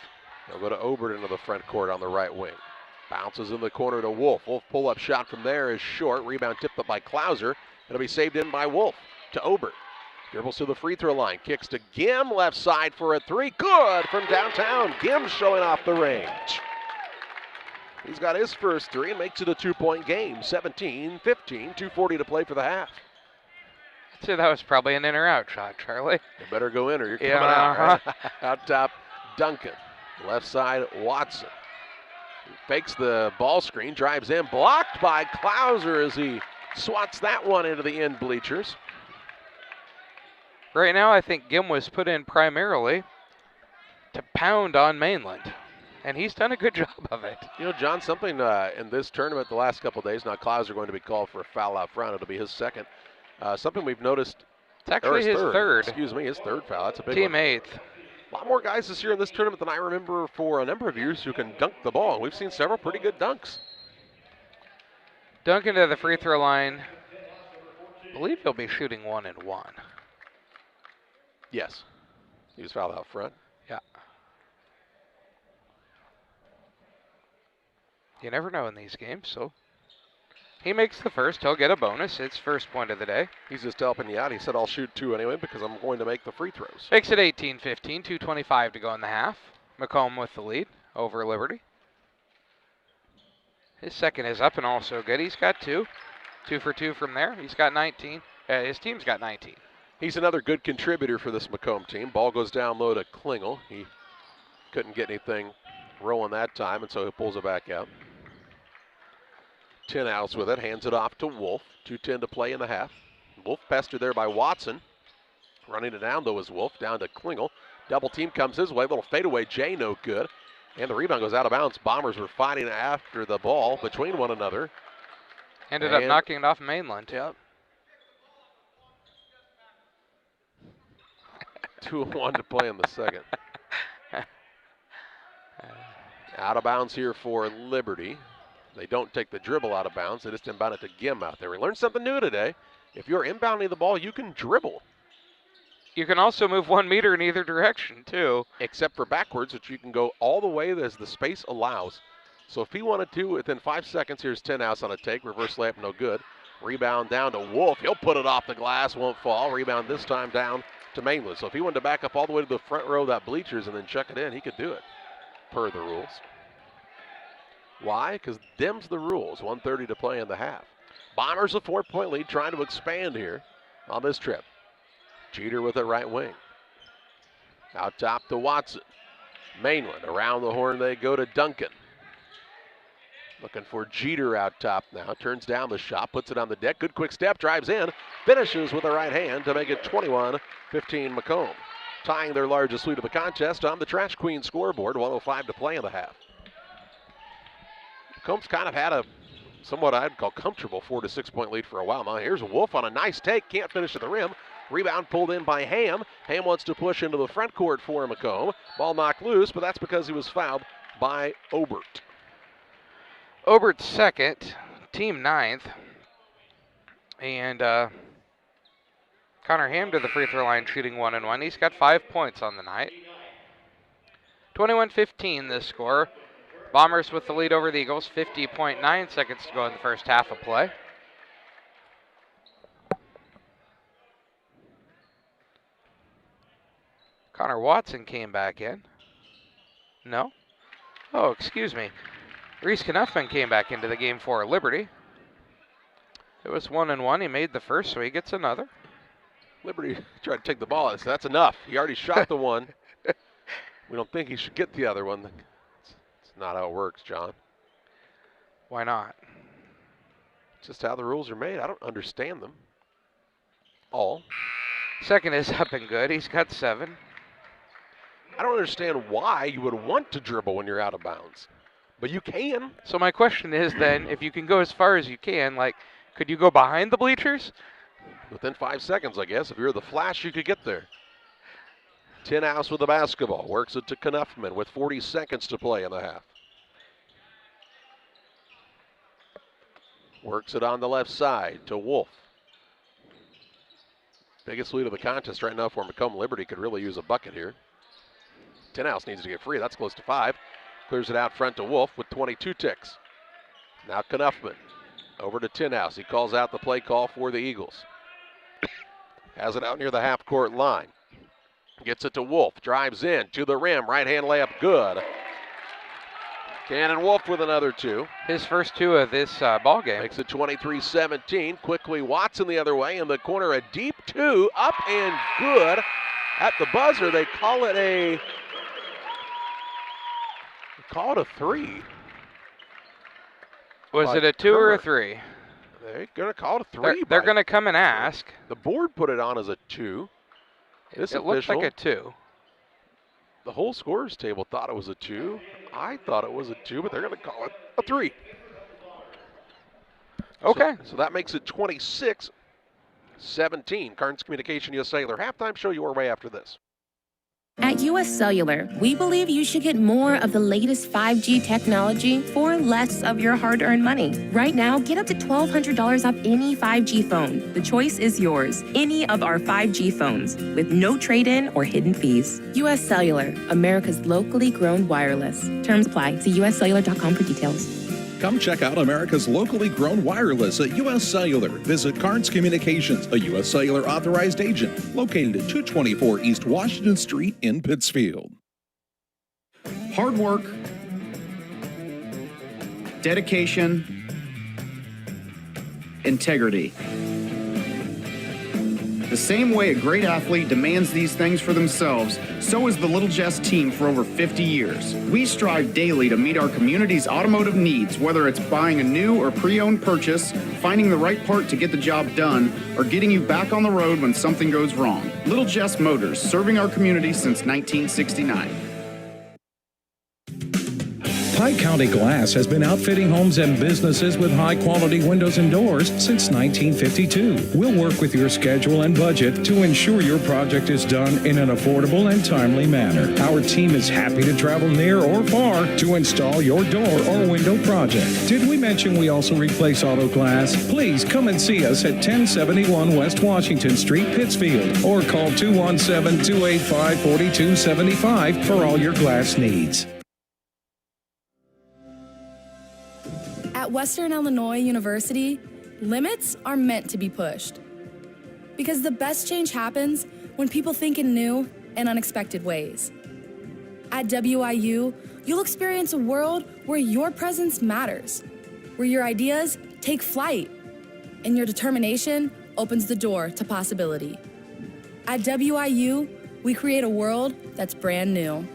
They'll go to Obert into the front court on the right wing. Bounces in the corner to Wolf. Wolf pull-up shot from there is short. Rebound tipped up by Klauser. It'll be saved in by Wolf to Obert. Dribbles to the free throw line. Kicks to Gim left side for a three. Good from downtown. Gim showing off the range. He's got his first three and makes it a 2-point game. 17-15, 2:40 to play for the half. I'd say that was probably an in or out shot, Charlie. You better go in or you're coming out. Right? Out top, Duncan. Left side, Watson. He fakes the ball screen, drives in, blocked by Klauser as he swats that one into the end bleachers. Right now, I think Gim was put in primarily to pound on Mainland. And he's done a good job of it. You know, John, something in this tournament the last couple of days, now Klauser going to be called for a foul out front. It'll be his second. Something we've noticed. It's actually his third. Excuse me, his third foul. That's a big Team one. eighth. A lot more guys this year in this tournament than I remember for a number of years who can dunk the ball. We've seen several pretty good dunks. Duncan to the free throw line. I believe he'll be shooting 1 and 1. Yes. He was fouled out front. Yeah. You never know in these games, so he makes the first. He'll get a bonus. It's first point of the day. He's just helping you out. He said, I'll shoot 2 anyway because I'm going to make the free throws. Makes it 18-15, 2:25 to go in the half. Macomb with the lead over Liberty. His second is up and also good. He's got 2. 2 for 2 from there. He's got 19. His team's got 19. He's another good contributor for this Macomb team. Ball goes down low to Klingel. He couldn't get anything rolling that time, and so he pulls it back out. 10 outs with it, hands it off to Wolf. 2:10 to play in the half. Wolf pestered there by Watson. Running it down, though, is Wolf, down to Klingel. Double team comes his way, little fadeaway J, no good. And the rebound goes out of bounds. Bombers were fighting after the ball between one another. Ended up knocking it off Mainland. Yep. 2-1 to play in the second. Out of bounds here for Liberty. They don't take the dribble out of bounds. They just inbound it to Gim out there. We learned something new today. If you're inbounding the ball, you can dribble. You can also move 1 meter in either direction, too. Except for backwards, which you can go all the way as the space allows. So if he wanted to, within 5 seconds, here's 10 outs on a take. Reverse layup, no good. Rebound down to Wolf. He'll put it off the glass, won't fall. Rebound this time down to Mainland. So if he wanted to back up all the way to the front row of that bleachers and then chuck it in, he could do it per the rules. Why? Because them's the rules. 1:30 to play in the half. Bombers a 4-point lead, trying to expand here on this trip. Jeter with it right wing. Out top to Watson. Mainland around the horn they go to Duncan. Looking for Jeter out top now. Turns down the shot, puts it on the deck. Good quick step, drives in, finishes with the right hand to make it 21-15 Macomb. Tying their largest lead of the contest on the Trash Queen scoreboard. 1:05 to play in the half. Macomb's kind of had a somewhat I'd call comfortable 4 to 6 point lead for a while now. Here's Wolf on a nice take, can't finish at the rim. Rebound pulled in by Ham. Ham wants to push into the front court for Macomb. Ball knocked loose, but that's because he was fouled by Obert. Obert's second, team 9th. And Connor Ham to the free throw line shooting 1-1. He's got 5 points on the night. 21-15 this score. Bombers with the lead over the Eagles. 50.9 seconds to go in the first half of play. Connor Watson came back in. No? Oh, excuse me. Reese Knuffman came back into the game for Liberty. It was 1-1. He made the first, so he gets another. Liberty tried to take the ball. So that's enough. He already shot the one. We don't think he should get the other one. It's not how it works, John. Why not? Just how the rules are made. I don't understand them. All. Second is up and good. He's got 7. I don't understand why you would want to dribble when you're out of bounds. But you can. So my question is then, if you can go as far as you can, like, could you go behind the bleachers? Within 5 seconds, I guess. If you're the Flash, you could get there. Tinhouse with the basketball. Works it to Knuffman with 40 seconds to play in the half. Works it on the left side to Wolf. Biggest lead of the contest right now for Macomb. Liberty could really use a bucket here. Tinhouse needs to get free. That's close to 5. Clears it out front to Wolf with 22 ticks. Now Knuffman over to Tinhouse. He calls out the play call for the Eagles. Has it out near the half-court line. Gets it to Wolf. Drives in to the rim. Right-hand layup good. Cannon Wolf with another 2. His first 2 of this ball game. Makes it 23-17. Quickly Watson the other way in the corner. A deep 2. Up and good. At the buzzer, they call it a... Call it a 3. Was it a 2 or a 3? They're going to call it a 3. They're going to come and ask. The board put it on as a 2. It looks like a 2. The whole scorers table thought it was a 2. I thought it was a 2, but they're going to call it a 3. Okay. So that makes it 26-17. Carnes Communication US Cellular halftime show your way after this. At US Cellular, we believe you should get more of the latest 5G technology for less of your hard-earned money. Right now, get up to $1,200 off any 5G phone. The choice is yours. Any of our 5G phones with no trade-in or hidden fees. US Cellular, America's locally grown wireless. Terms apply. See uscellular.com for details. Come check out America's locally grown wireless at U.S. Cellular. Visit Carnes Communications, a U.S. Cellular authorized agent, located at 224 East Washington Street in Pittsfield. Hard work, dedication, integrity. The same way a great athlete demands these things for themselves, so is the Little Jess team for over 50 years. We strive daily to meet our community's automotive needs, whether it's buying a new or pre-owned purchase, finding the right part to get the job done, or getting you back on the road when something goes wrong. Little Jess Motors, serving our community since 1969. Pike County Glass has been outfitting homes and businesses with high-quality windows and doors since 1952. We'll work with your schedule and budget to ensure your project is done in an affordable and timely manner. Our team is happy to travel near or far to install your door or window project. Did we mention we also replace auto glass? Please come and see us at 1071 West Washington Street, Pittsfield, or call 217-285-4275 for all your glass needs. At Western Illinois University, limits are meant to be pushed. Because the best change happens when people think in new and unexpected ways. At WIU, you'll experience a world where your presence matters, where your ideas take flight, and your determination opens the door to possibility. At WIU, we create a world that's brand new.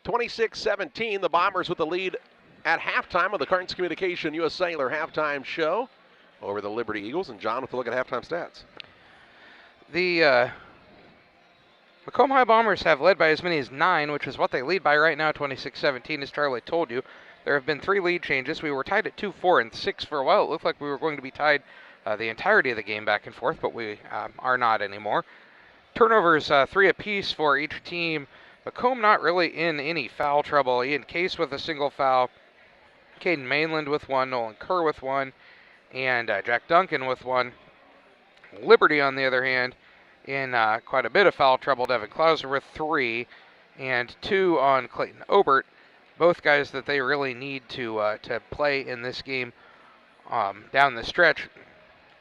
(26-17), the Bombers with the lead at halftime of the Carnes Communication U.S. Cellular halftime show over the Liberty Eagles. And John with a look at halftime stats. The Macomb High Bombers have led by as many as 9, which is what they lead by right now, 26-17, as Charlie told you. There have been 3 lead changes. We were tied at 2, 4, and 6 for a while. It looked like we were going to be tied the entirety of the game back and forth, but we are not anymore. Turnovers, 3 apiece for each team. Macomb not really in any foul trouble. Ian Case with a single foul, Caden Mainland with 1, Nolan Kerr with 1, and Jack Duncan with 1. Liberty, on the other hand, in quite a bit of foul trouble. Devin Clauser with 3, and 2 on Clayton Obert. Both guys that they really need to play in this game down the stretch.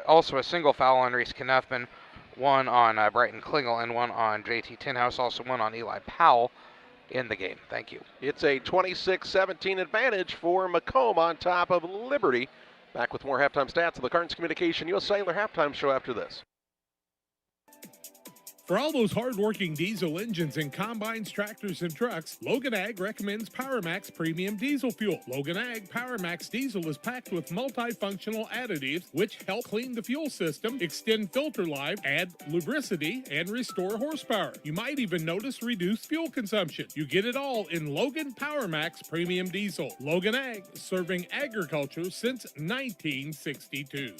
Also a single foul on Reese Knuffman, 1 on Brighton Klingel, and 1 on JT Tinhouse, also 1 on Eli Powell in the game. Thank you. It's a 26-17 advantage for Macomb on top of Liberty. Back with more halftime stats of the Carnes Communication U.S. Cellular halftime show after this. For all those hard-working diesel engines in combines, tractors, and trucks, Logan Ag recommends PowerMax Premium Diesel Fuel. Logan Ag PowerMax Diesel is packed with multifunctional additives which help clean the fuel system, extend filter life, add lubricity, and restore horsepower. You might even notice reduced fuel consumption. You get it all in Logan PowerMax Premium Diesel. Logan Ag, serving agriculture since 1962.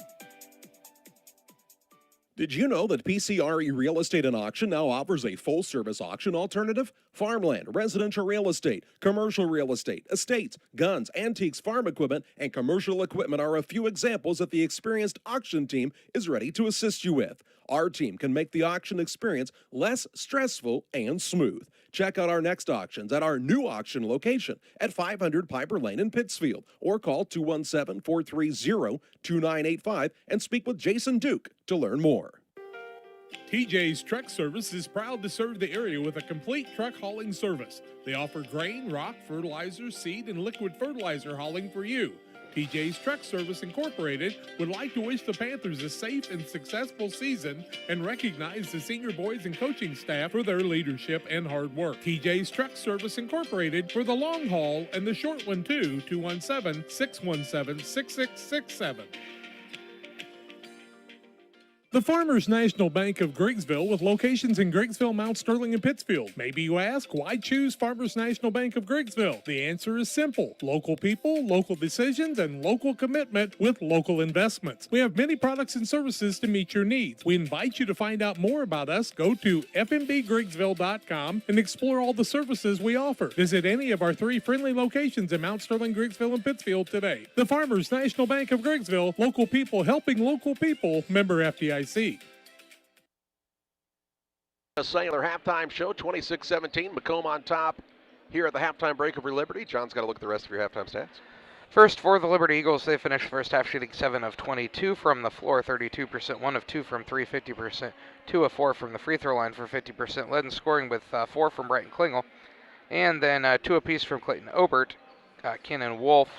Did you know that PCRE Real Estate and Auction now offers a full-service auction alternative? Farmland, residential real estate, commercial real estate, estates, guns, antiques, farm equipment, and commercial equipment are a few examples that the experienced auction team is ready to assist you with. Our team can make the auction experience less stressful and smooth. Check out our next auctions at our new auction location at 500 Piper Lane in Pittsfield, or call 217-430-2985 and speak with Jason Duke to learn more. TJ's Truck Service is proud to serve the area with a complete truck hauling service. They offer grain, rock, fertilizer, seed, and liquid fertilizer hauling for you. TJ's Truck Service Incorporated would like to wish the Panthers a safe and successful season and recognize the senior boys and coaching staff for their leadership and hard work. TJ's Truck Service Incorporated for the long haul and the short one too, 217-617-6667. The Farmers National Bank of Griggsville with locations in Griggsville, Mount Sterling, and Pittsfield. Maybe you ask, why choose Farmers National Bank of Griggsville? The answer is simple. Local people, local decisions, and local commitment with local investments. We have many products and services to meet your needs. We invite you to find out more about us. Go to fmbgriggsville.com and explore all the services we offer. Visit any of our 3 friendly locations in Mount Sterling, Griggsville, and Pittsfield today. The Farmers National Bank of Griggsville, local people helping local people, member FDIC. A Cellular halftime show, 26-17. Macomb on top here at the halftime break over Liberty. John's got to look at the rest of your halftime stats. First, for the Liberty Eagles, they finished first half shooting 7 of 22 from the floor, 32%, 1 of 2 from 3, 50%, 2 of 4 from the free throw line for 50%, led in scoring with 4 from Brighton Klingel, and then 2 apiece from Clayton Obert, Kenan Wolf,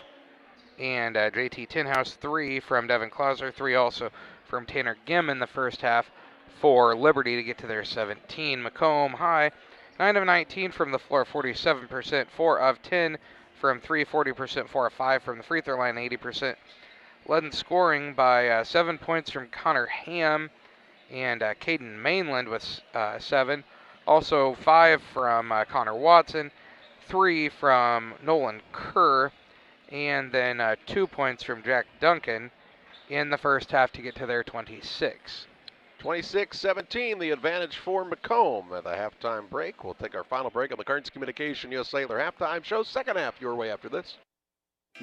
and JT Tinhouse, 3 from Devin Clauser, 3 also from Tanner Gim in the first half for Liberty to get to their 17. Macomb High, 9 of 19 from the floor, 47%, 4 of 10 from 3, 40%, 4 of 5 from the free throw line, 80%. Led in scoring by 7 points from Connor Ham and Caden Mainland with 7. Also 5 from Connor Watson, 3 from Nolan Kerr, and then 2 points from Jack Duncan in the first half to get to their 26. 26-17, the advantage for Macomb at the halftime break. We'll take our final break on the Carnes Communication U.S. Cellular halftime show. Second half your way after this.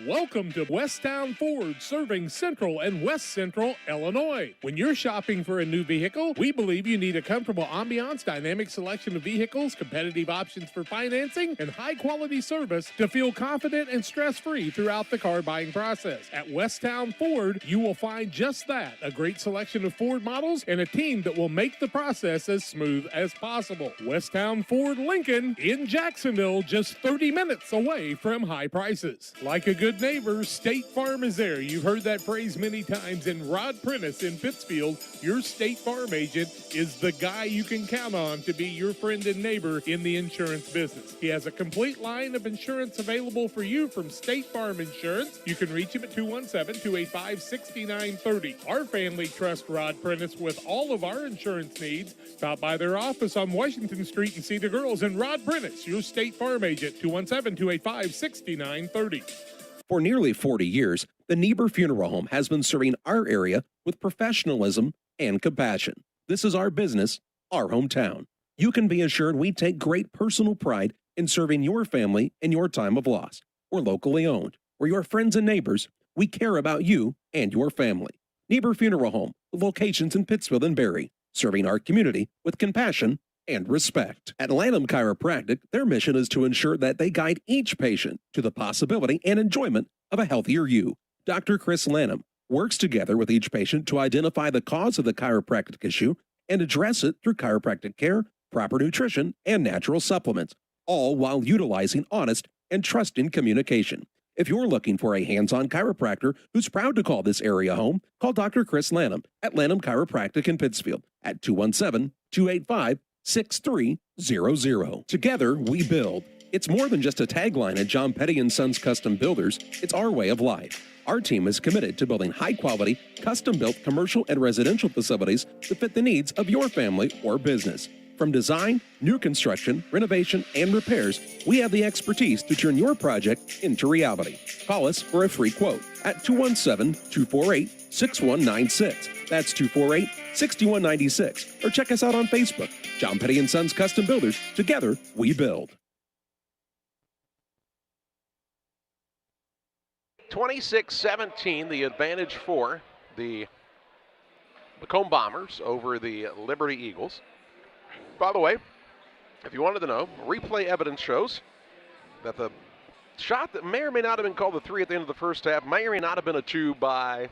Welcome to Westtown Ford, serving Central and West Central Illinois. When you're shopping for a new vehicle, we believe you need a comfortable ambiance, dynamic selection of vehicles, competitive options for financing, and high-quality service to feel confident and stress-free throughout the car buying process. At Westtown Ford, you will find just that, a great selection of Ford models and a team that will make the process as smooth as possible. Westtown Ford Lincoln in Jacksonville, just 30 minutes away from high prices. Like a good neighbor, State Farm is there. You've heard that phrase many times. And Rod Prentice in Pittsfield, your State Farm agent, is the guy you can count on to be your friend and neighbor in the insurance business. He has a complete line of insurance available for you from State Farm Insurance. You can reach him at 217-285-6930. Our family trusts Rod Prentice with all of our insurance needs. Stop by their office on Washington Street and see the girls. And Rod Prentice, your State Farm agent, 217-285-6930. For nearly 40 years, the Niebuhr Funeral Home has been serving our area with professionalism and compassion. This is our business, our hometown. You can be assured we take great personal pride in serving your family in your time of loss. We're locally owned. We're your friends and neighbors. We care about you and your family. Niebuhr Funeral Home, with locations in Pittsfield and Barry, serving our community with compassion and respect. At Lanham Chiropractic, their mission is to ensure that they guide each patient to the possibility and enjoyment of a healthier you. Dr. Chris Lanham works together with each patient to identify the cause of the chiropractic issue and address it through chiropractic care, proper nutrition, and natural supplements, all while utilizing honest and trusting communication. If you're looking for a hands-on chiropractor who's proud to call this area home, call Dr. Chris Lanham at Lanham Chiropractic in Pittsfield at 217-285-6300. Together, we build. It's more than just a tagline at John Petty & Sons Custom Builders. It's our way of life. Our team is committed to building high-quality, custom-built commercial and residential facilities to fit the needs of your family or business. From design, new construction, renovation, and repairs, we have the expertise to turn your project into reality. Call us for a free quote at 217-248-6196. That's 248-6196. Or check us out on Facebook. John Petty & Sons Custom Builders. Together, we build. 26-17, the advantage for the Macomb Bombers over the Liberty Eagles. By the way, if you wanted to know, replay evidence shows that the shot that may or may not have been called the 3 at the end of the first half may or may not have been a 2 by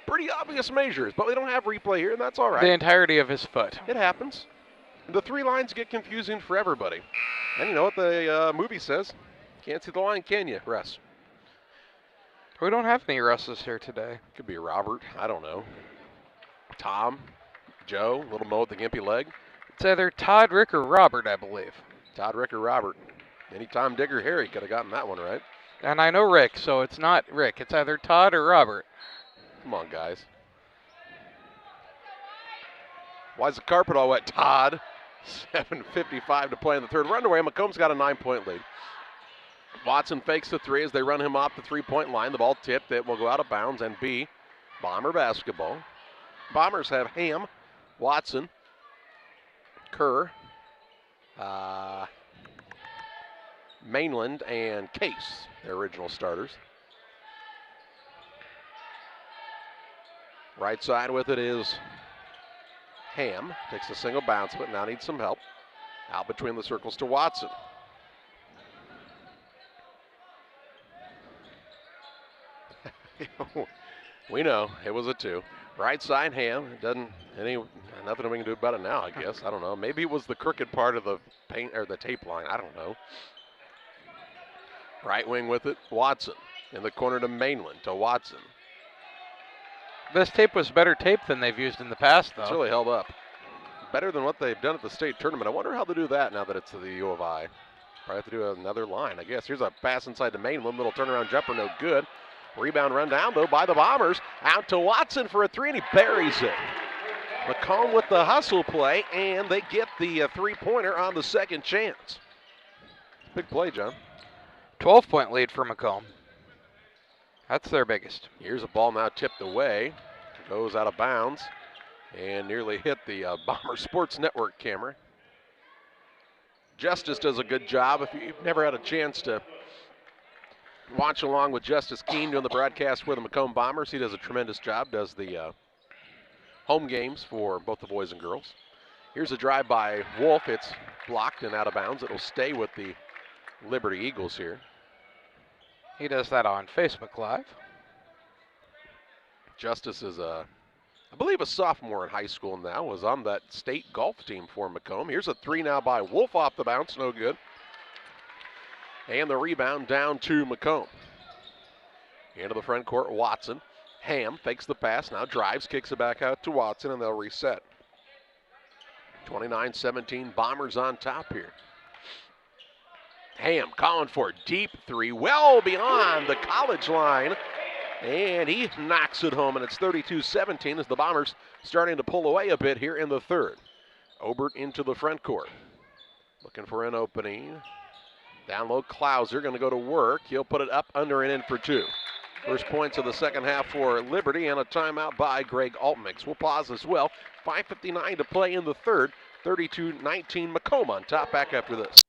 pretty obvious measures, but we don't have replay here, and that's all right. The entirety of his foot. It happens. The 3 lines get confusing for everybody. And you know what the movie says? Can't see the line, can you, Russ? We don't have any Russes here today. Could be Robert. I don't know. Tom, Joe, little Mo with the gimpy leg. It's either Todd, Rick, or Robert, I believe. Todd, Rick, or Robert. Any Tom, Dick, or Harry could have gotten that one right. And I know Rick, so it's not Rick. It's either Todd or Robert. Come on, guys. Why is the carpet all wet? Todd. 7:55 to play in the third. Run away. Macomb's got a 9-point lead. Watson fakes the 3 as they run him off the 3-point line. The ball tipped. It will go out of bounds and be Bomber basketball. Bombers have Ham, Watson, Kerr, Mainland, and Case, their original starters. Right side with it is Ham. Takes a single bounce, but now needs some help. Out between the circles to Watson. We know it was a 2. Right side Ham. Nothing we can do about it now, I guess. I don't know. Maybe it was the crooked part of the paint or the tape line. I don't know. Right wing with it, Watson. In the corner to Mainland, to Watson. This tape was better tape than they've used in the past, though. It's really held up. Better than what they've done at the state tournament. I wonder how they do that now that it's the U of I. Probably have to do another line, I guess. Here's a pass inside to Mainland. Little turnaround jumper, no good. Rebound run down, though, by the Bombers. Out to Watson for a 3, and he buries it. Macomb with the hustle play, and they get the 3-pointer on the second chance. Big play, John. 12-point lead for Macomb. That's their biggest. Here's a ball now tipped away. Goes out of bounds and nearly hit the Bomber Sports Network camera. Justice does a good job. If you've never had a chance to Watch along with Justice Keene doing the broadcast for the Macomb Bombers. He does a tremendous job, does the home games for both the boys and girls. Here's a drive by Wolf. It's blocked and out of bounds. It'll stay with the Liberty Eagles here. He does that on Facebook Live. Justice is I believe a sophomore in high school now, was on that state golf team for Macomb. Here's a three now by Wolf off the bounce, no good. And the rebound down to Macomb. Into the front court, Watson. Ham fakes the pass, now drives, kicks it back out to Watson, and they'll reset. 29-17, Bombers on top here. Ham calling for a deep three, well beyond the college line. And he knocks it home, and it's 32-17 as the Bombers starting to pull away a bit here in the third. Obert into the front court. Looking for an opening. Down low, Klauser going to go to work. He'll put it up, under, and in for two. First points of the second half for Liberty, and a timeout by Greg Altmix. We'll pause as well. 5:59 to play in the third. 32-19 Macomb on top. Back after this.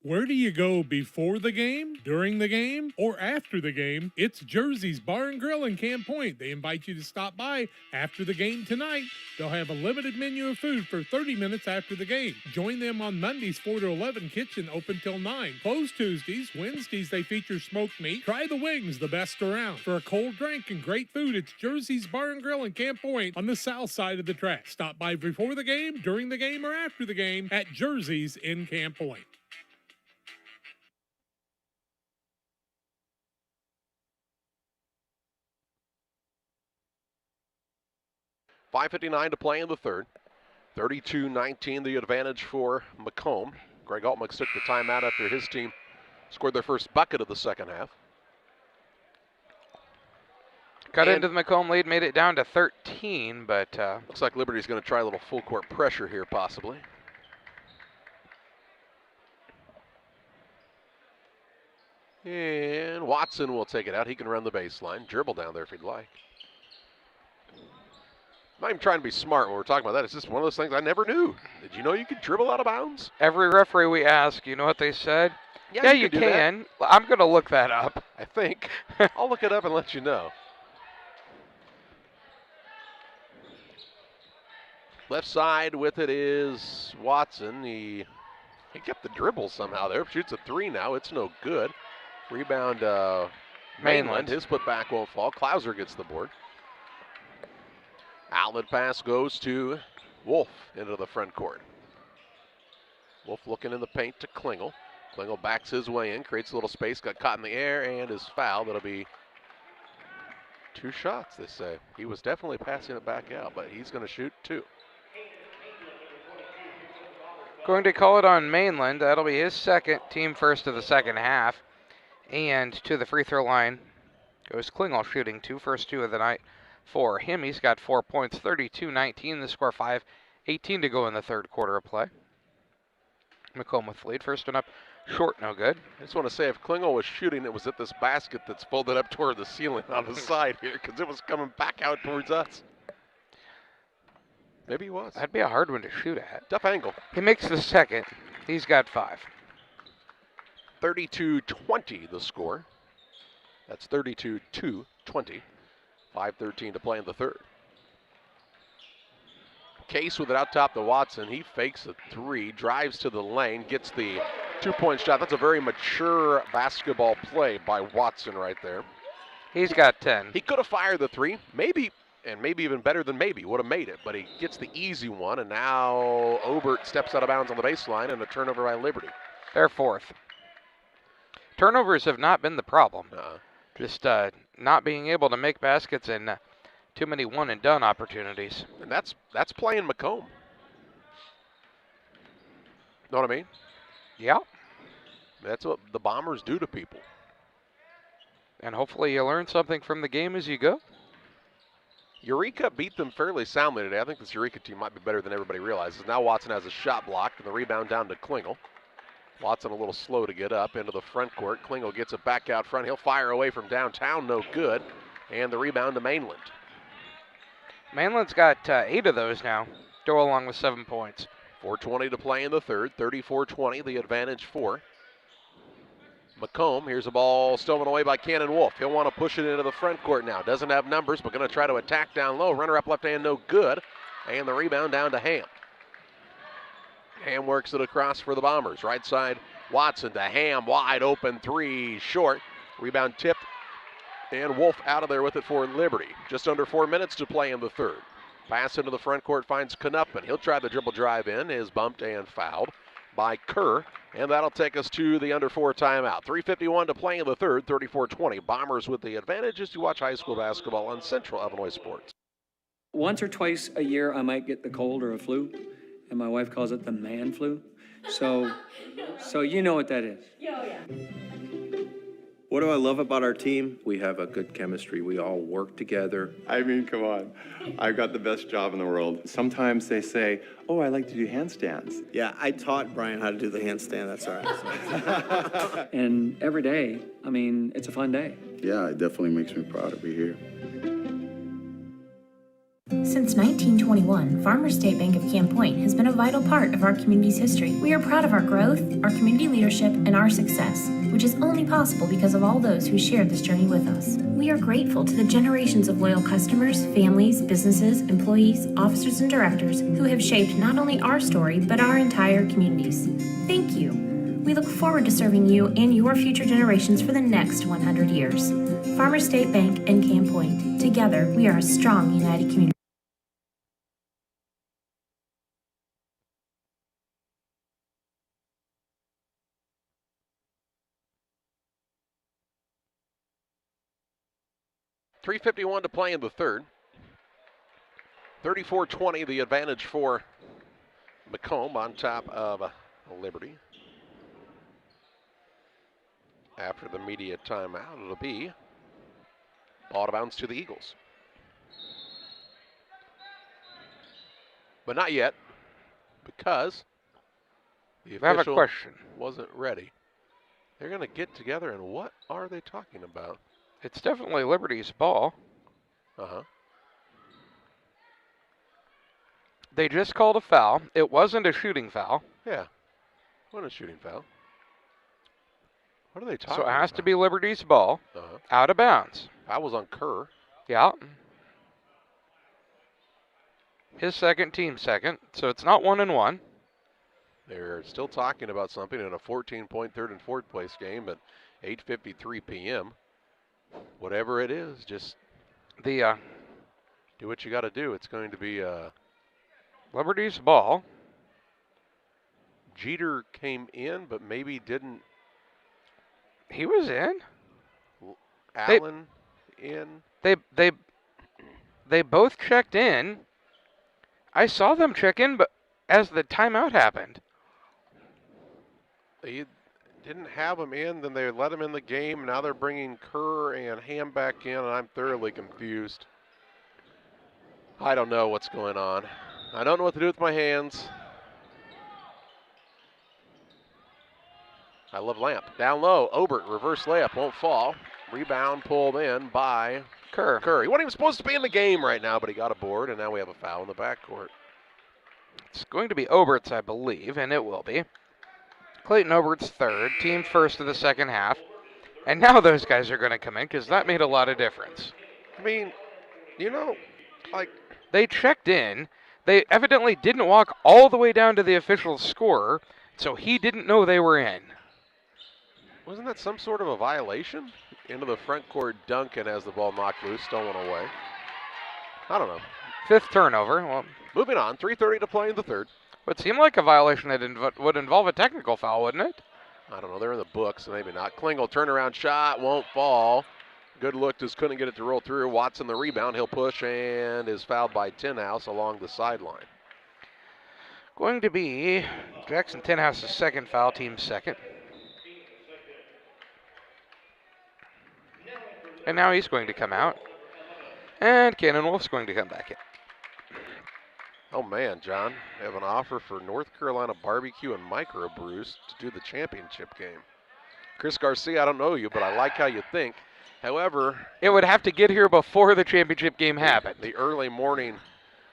Where do you go before the game, during the game, or after the game? It's Jersey's Bar and Grill in Camp Point. They invite you to stop by after the game tonight. They'll have a limited menu of food for 30 minutes after the game. Join them on Mondays 4 to 11, kitchen open till 9. Closed Tuesdays. Wednesdays they feature smoked meat. Try the wings, the best around. For a cold drink and great food, it's Jersey's Bar and Grill in Camp Point on the south side of the track. Stop by before the game, during the game, or after the game at Jersey's in Camp Point. 5:59 to play in the third. 32-19 the advantage for Macomb. Greg Altmix took the timeout after his team scored their first bucket of the second half. Got into the Macomb lead, made it down to 13, but looks like Liberty's going to try a little full court pressure here possibly. And Watson will take it out. He can run the baseline. Dribble down there if he'd like. I'm not even trying to be smart when we're talking about that. It's just one of those things I never knew. Did you know you could dribble out of bounds? Every referee we ask, you know what they said? Yeah, you can. I'm going to look that up. I think. I'll look it up and let you know. Left side with it is Watson. He kept the dribble somehow there. Shoots a three now. It's no good. Rebound Mainland. His putback won't fall. Klauser gets the board. Outlet pass goes to Wolf into the front court. Wolf looking in the paint to Klingel. Klingel backs his way in, creates a little space, got caught in the air, and is fouled. That'll be 2 shots, they say. He was definitely passing it back out, but he's going to shoot 2. Going to call it on Mainland. That'll be his second, team first of the second half. And to the free throw line goes Klingel, shooting 2, first 2 of the night. For him, he's got 4 points, 32-19, the score 5:18 to go in the third quarter of play. Macomb with the lead, first one up, short, no good. I just want to say if Klingel was shooting, it was at this basket that's folded up toward the ceiling on the side here because it was coming back out towards us. Maybe he was. That'd be a hard one to shoot at. Tough angle. He makes the second. He's got 5. 32-20 the score. That's 32-20. 5:13 to play in the third. Case with it out top to Watson. He fakes a 3, drives to the lane, gets the 2-point shot. That's a very mature basketball play by Watson right there. He's got 10. He could have fired the 3, maybe, and maybe even better than maybe, would have made it, but he gets the easy one, and now Obert steps out of bounds on the baseline, and a turnover by Liberty. They're 4th. Turnovers have not been the problem. Just not being able to make baskets and too many one-and-done opportunities. And that's playing Macomb. Know what I mean? Yeah. That's what the Bombers do to people. And hopefully you learn something from the game as you go. Eureka beat them fairly soundly today. I think this Eureka team might be better than everybody realizes. Now Watson has a shot blocked and the rebound down to Klingel. Watson a little slow to get up into the front court. Klingel gets it back out front. He'll fire away from downtown, no good. And the rebound to Mainland. Mainland's got 8 of those now. Go along with 7 points. 4:20 to play in the third. 34-20, the advantage for Macomb, here's a ball stolen away by Cannon Wolf. He'll want to push it into the front court now. Doesn't have numbers, but going to try to attack down low. Runner up left hand, no good. And the rebound down to Ham. Ham works it across for the Bombers. Right side, Watson to Ham, wide open three, short. Rebound tipped, and Wolf out of there with it for Liberty. Just under 4 minutes to play in the third. Pass into the front court finds Knuppin. He'll try the dribble drive in, is bumped and fouled by Kerr, and that'll take us to the under 4 timeout. 3:51 to play in the third, 34-20. Bombers with the advantage as you watch high school basketball on Central Illinois Sports. Once or twice a year, I might get the cold or a flu, and my wife calls it the man flu. So you know what that is. What do I love about our team? We have a good chemistry. We all work together. I mean, come on. I've got the best job in the world. Sometimes they say, oh, I like to do handstands. Yeah, I taught Brian how to do the handstand. That's all right. And every day, I mean, it's a fun day. Yeah, it definitely makes me proud to be here. Since 1921, Farmers State Bank of Camp Point has been a vital part of our community's history. We are proud of our growth, our community leadership, and our success, which is only possible because of all those who shared this journey with us. We are grateful to the generations of loyal customers, families, businesses, employees, officers, and directors who have shaped not only our story, but our entire communities. Thank you. We look forward to serving you and your future generations for the next 100 years. Farmers State Bank and Camp Point. Together, we are a strong, united community. .351 to play in the third. 34-20, the advantage for Macomb on top of Liberty. After the media timeout, it'll be ball out of bounds to the Eagles. But not yet, because the I have a official question. wasn't ready. They're going to get together, and what are they talking about? It's definitely Liberty's ball. Uh-huh. They just called a foul. It wasn't a shooting foul. Yeah. What a shooting foul. What are they talking So it about? has to be Liberty's ball. Uh-huh. Out of bounds. I was on Kerr. Yeah. His second, team second. So it's not 1-1. They're still talking about something in a 14-point third and fourth place game at 8:53 p.m. Whatever it is, just the do what you got to do. It's going to be Liberty's ball. Jeter came in, but maybe didn't. He was in. Allen in. They both checked in. I saw them check in, but as the timeout happened. They didn't have him in, then they let him in the game. Now they're bringing Kerr and Ham back in, and I'm thoroughly confused. I don't know what's going on. I don't know what to do with my hands. I love Lamp. Down low, Obert, reverse layup, won't fall. Rebound pulled in by Kerr. He wasn't even supposed to be in the game right now, but he got a board, and now we have a foul in the backcourt. It's going to be Obert's, I believe, and it will be. Clayton Obert's third, team first of the second half. And now those guys are going to come in because that made a lot of difference. I mean, you know, like. They checked in. They evidently didn't walk all the way down to the official scorer, so he didn't know they were in. Wasn't that some sort of a violation? Into the front court dunk and as the ball knocked loose, stolen away. I don't know. Fifth turnover. Well, moving on, 3:30 to play in the third. Would seem like a violation that would involve a technical foul, wouldn't it? I don't know. They're in the books, so maybe not. Klingel, turnaround shot, won't fall. Good look, just couldn't get it to roll through. Watson the rebound. He'll push and is fouled by Tinhouse along the sideline. Going to be Jackson Tinhouse's second foul, team second. And now he's going to come out. And Cannon Wolf's going to come back in. Oh man, John, I have an offer for North Carolina Barbecue and Microbrews to do the championship game. Chris Garcia, I don't know you, but I like how you think. However, it would have to get here before the championship game happened. The early morning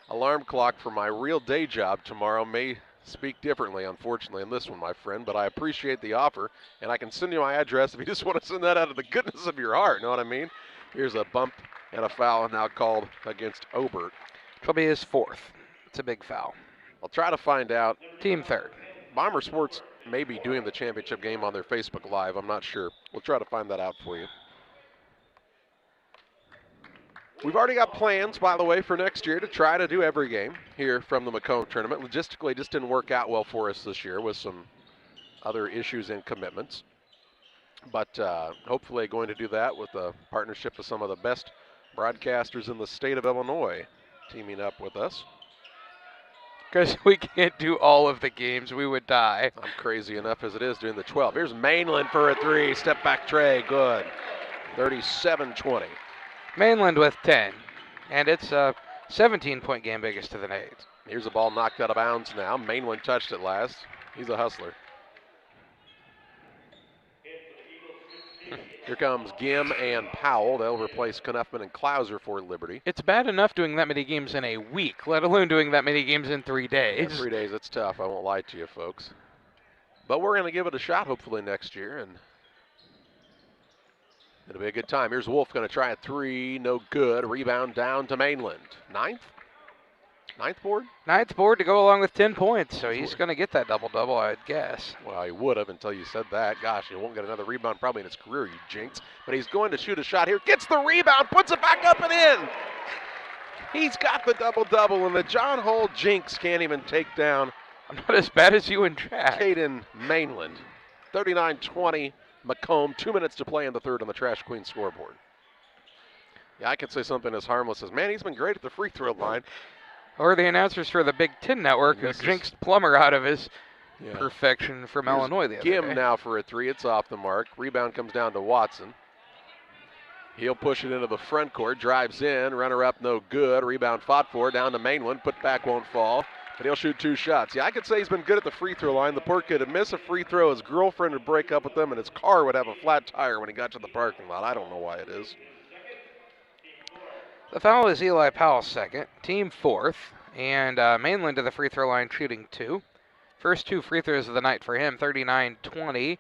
alarm clock for my real day job tomorrow may speak differently, unfortunately, in this one, my friend, but I appreciate the offer, and I can send you my address if you just want to send that out of the goodness of your heart, know what I mean? Here's a bump and a foul now called against Obert. It'll be his 4th. It's a big foul. I'll try to find out. Team 3rd. Bomber Sports may be doing the championship game on their Facebook Live. I'm not sure. We'll try to find that out for you. We've already got plans, by the way, for next year to try to do every game here from the Macomb tournament. Logistically, it just didn't work out well for us this year with some other issues and commitments. But hopefully going to do that with a partnership with some of the best broadcasters in the state of Illinois teaming up with us. Because we can't do all of the games, we would die. I'm crazy enough as it is doing the 12. Here's Mainland for a 3. Step back tray, good. 37-20. Mainland with 10. And it's a 17-point game, biggest to the net. Here's a ball knocked out of bounds now. Mainland touched it last. He's a hustler. Here comes Gim and Powell. They'll replace Knuffman and Klauser for Liberty. It's bad enough doing that many games in a week, let alone doing that many games in 3 days. Yeah, 3 days, it's tough. I won't lie to you, folks. But we're going to give it a shot, hopefully, next year, and it'll be a good time. Here's Wolf going to try a 3. No good. Rebound down to Mainland. Ninth board? 9th board to go along with 10 points, so he's going to get that double-double, I'd guess. Well, he would have until you said that. Gosh, he won't get another rebound probably in his career, you jinx. But he's going to shoot a shot here. Gets the rebound, puts it back up and in. He's got the double-double, and the John Hull jinx can't even take down. I'm not as bad as you in track. Caden Mainland. 39-20, Macomb. 2 minutes to play in the 3rd on the Trash Queen scoreboard. Yeah, I could say something as harmless as, man, he's been great at the free throw line. Or the announcers for the Big Ten Network who jinxed Plummer out of his perfection from Illinois the other day. Gim now for a 3. It's off the mark. Rebound comes down to Watson. He'll push it into the front court. Drives in. Runner up, no good. Rebound fought for. Down to Mainland. Put back won't fall. But he'll shoot 2 shots. Yeah, I could say he's been good at the free throw line. The poor kid would miss a free throw. His girlfriend would break up with him, and his car would have a flat tire when he got to the parking lot. I don't know why it is. The foul is Eli Powell's 2nd, team 4th, and Mainland to the free throw line shooting 2. First 2 free throws of the night for him, 39-20.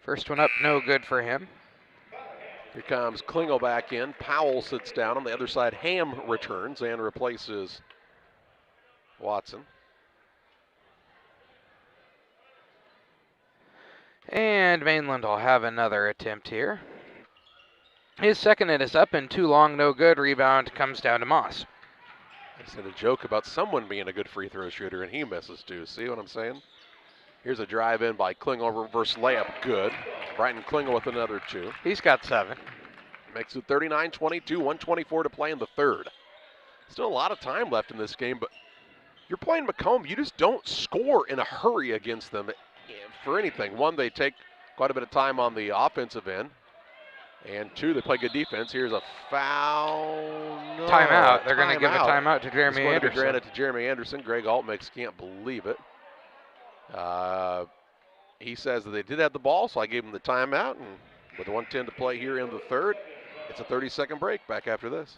First one up, no good for him. Here comes Klingel back in. Powell sits down on the other side. Ham returns and replaces Watson. And Mainland will have another attempt here. His 2nd hit is up and too long, no good. Rebound comes down to Moss. I said a joke about someone being a good free throw shooter, and he misses too. See what I'm saying? Here's a drive in by Klingel, reverse layup, good. Brighton Klingel with another 2. He's got 7. Makes it 39-22, 124 to play in the 3rd. Still a lot of time left in this game, but you're playing Macomb. You just don't score in a hurry against them for anything. 1, they take quite a bit of time on the offensive end. And 2, they play good defense. Here's a foul. No, timeout. They're going to give a timeout to Jeremy Anderson. It's going to be granted to Jeremy Anderson. Greg Altmix can't believe it. He says that they did have the ball, so I gave him the timeout. And with 1:10 to play here in the 3rd, it's a 30-second break. Back after this.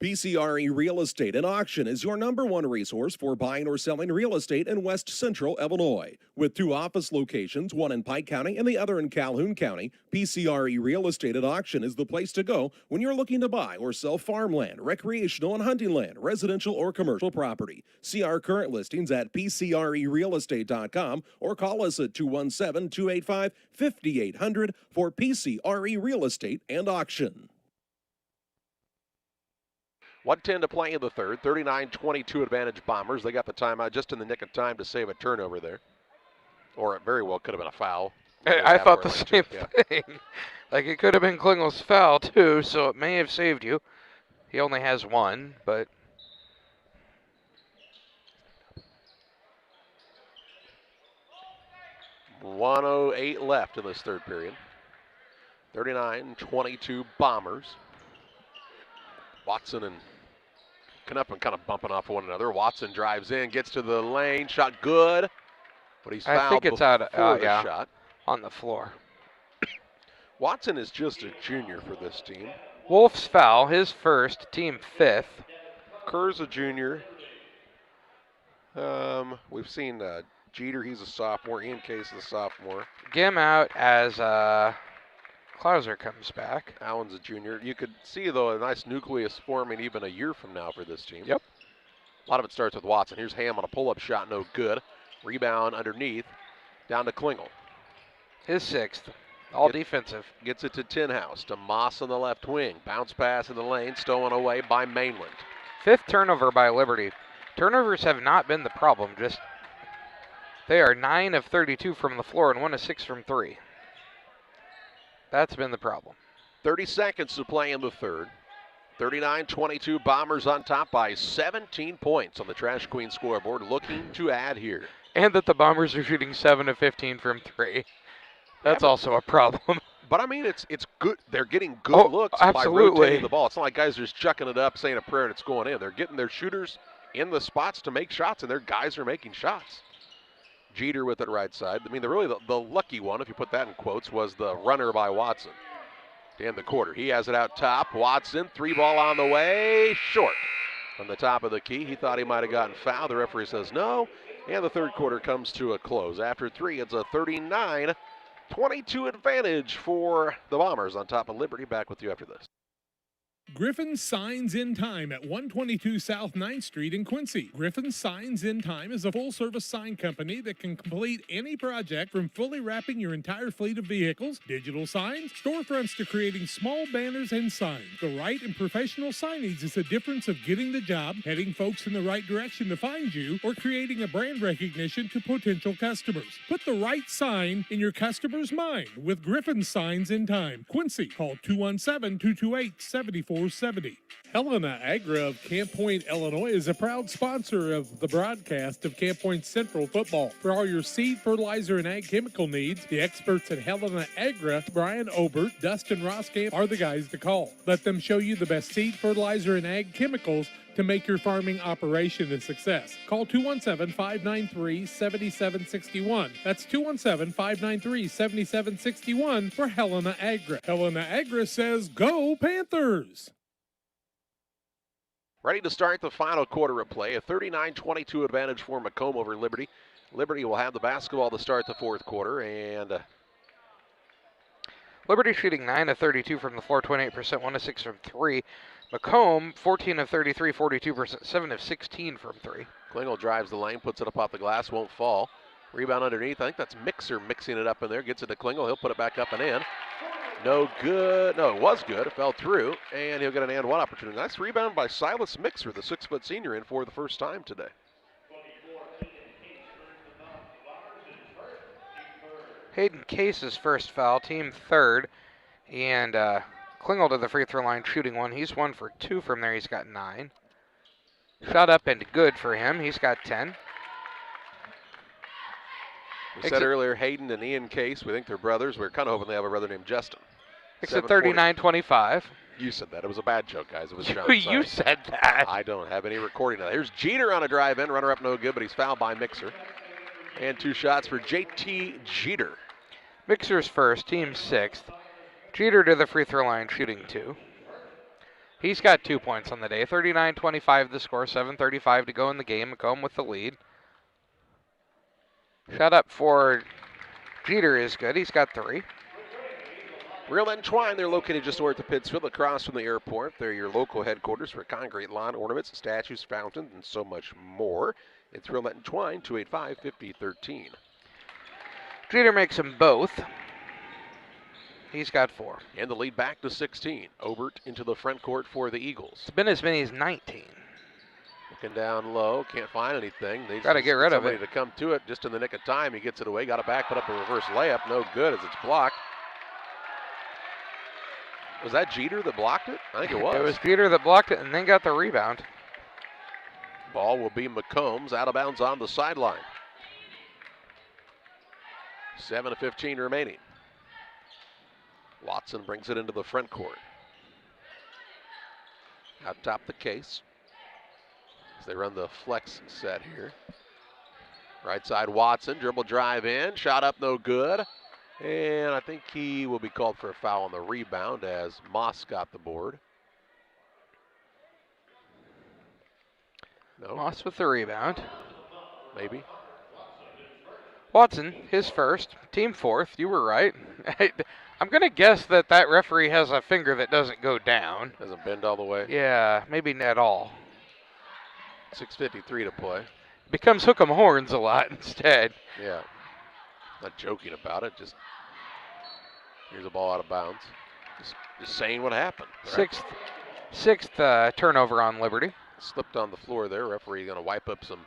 PCRE Real Estate and Auction is your #1 resource for buying or selling real estate in West Central Illinois. With 2 office locations, one in Pike County and the other in Calhoun County, PCRE Real Estate and Auction is the place to go when you're looking to buy or sell farmland, recreational and hunting land, residential or commercial property. See our current listings at PCRERealestate.com or call us at 217-285-5800 for PCRE Real Estate and Auction. 1:10 to play in the 3rd. 39-22 advantage Bombers. They got the timeout just in the nick of time to save a turnover there. Or it very well could have been a foul. I thought the same thing. Like it could have been Klingel's foul too, so it may have saved you. He only has 1, but 1:08 left in this 3rd period. 39-22 Bombers. Watson and Knuppin kind of bumping off one another. Watson drives in, gets to the lane, shot good, but he's fouled I think it's out the shot. On the floor. Watson is just a junior for this team. Wolf's foul, his 1st, team 5th. Kerr's a junior. We've seen Jeter, he's a sophomore. Ian Case is a sophomore. Gim out as Klauser comes back. Allen's a junior. You could see, though, a nice nucleus forming even a year from now for this team. Yep. A lot of it starts with Watson. Here's Ham on a pull-up shot, no good. Rebound underneath, down to Klingel. His 6th, all defensive. Gets it to Tinhouse, to Moss on the left wing. Bounce pass in the lane, stolen away by Mainland. 5th turnover by Liberty. Turnovers have not been the problem, just they are 9 of 32 from the floor and 1 of 6 from 3. That's been the problem. 30 seconds to play in the third. 39-22, Bombers on top by 17 points on the Trash Queen scoreboard, looking to add here. And that the Bombers are shooting 7 of 15 from 3. That's also a problem. But I mean, it's good. They're getting good looks by rotating the ball. It's not like guys are just chucking it up, saying a prayer, and it's going in. They're getting their shooters in the spots to make shots, and their guys are making shots. Jeter with it right side. I mean, the lucky one, if you put that in quotes, was the runner by Watson to end the quarter. He has it out top. Watson, 3-ball on the way, short. From the top of the key, he thought he might have gotten fouled. The referee says no, and the third quarter comes to a close. After 3, it's a 39-22 advantage for the Bombers on top of Liberty. Back with you after this. Griffin Signs in Time at 122 South 9th Street in Quincy. Griffin Signs in Time is a full-service sign company that can complete any project from fully wrapping your entire fleet of vehicles, digital signs, storefronts to creating small banners and signs. The right and professional signage is the difference of getting the job, heading folks in the right direction to find you, or creating a brand recognition to potential customers. Put the right sign in your customer's mind with Griffin Signs in Time. Quincy, call 217-228-7470. Helena Agra of Camp Point, Illinois is a proud sponsor of the broadcast of Camp Point Central football. For all your seed, fertilizer, and ag chemical needs, the experts at Helena Agra, Brian Obert, Dustin Roskamp, are the guys to call. Let them show you the best seed, fertilizer, and ag chemicals to make your farming operation a success. Call 217-593-7761. That's 217-593-7761 for Helena Agra. Helena Agra says, go Panthers! Ready to start the final quarter of play. A 39-22 advantage for Macomb over Liberty. Liberty will have the basketball to start the fourth quarter, and Liberty shooting 9 of 32 from the floor, 28%, 1 of 6 from 3. Macomb, 14 of 33, 42%, 7 of 16 from 3. Klingel drives the lane, puts it up off the glass, won't fall. Rebound underneath. I think that's Mixer mixing it up in there. Gets it to Klingel. He'll put it back up and in. No good. No, it was good. It fell through, and he'll get an and-one opportunity. Nice rebound by Silas Mixer, the 6-foot senior, in for the first time today. Hayden Case's first foul, team third, and Klingel to the free throw line shooting 1. He's 1 for 2 from there. He's got 9. Shot up and good for him. He's got 10. We said earlier, Hayden and Ian Case, we think they're brothers. We're kind of hoping they have a brother named Justin. It's at 39-25. You said that. It was a bad joke, guys. It was Sean. You said that. I don't have any recording of that. Here's Jeter on a drive-in. Runner-up no good, but he's fouled by Mixer. And 2 shots for JT Jeter. Mixer's first, team 6th. Jeter to the free throw line, shooting 2. He's got 2 points on the day. 39-25 the score, 7:35 to go in the game. Macomb with the lead. Shot up for Jeter is good. He's got 3. Real and Twine, they're located just north of Pittsfield, across from the airport. They're your local headquarters for concrete lawn ornaments, statues, fountains, and so much more. It's Real and Twine, 285-5013. Jeter makes them both. He's got 4. And the lead back to 16. Obert into the front court for the Eagles. It's been as many as 19. Looking down low, can't find anything. They got to get rid of it. Somebody to come to it just in the nick of time. He gets it away, got it back, put up a reverse layup. No good as it's blocked. Was that Jeter that blocked it? I think it was. It was Jeter that blocked it and then got the rebound. Ball will be Macomb's, out of bounds on the sideline. 7:15 remaining. Watson brings it into the front court. Out top the Case. As they run the flex set here. Right side Watson, dribble drive in, shot up no good. And I think he will be called for a foul on the rebound as Moss got the board. No. Moss with the rebound. maybe. Watson, his first, team fourth. You were right. I'm going to guess that referee has a finger that doesn't go down. Doesn't bend all the way. Yeah, maybe not at all. 6:53 to play. Becomes hook 'em horns a lot instead. Yeah. Not joking about it. Just here's a ball out of bounds. Just saying what happened. Right? Sixth turnover on Liberty. Slipped on the floor there. Referee going to wipe up some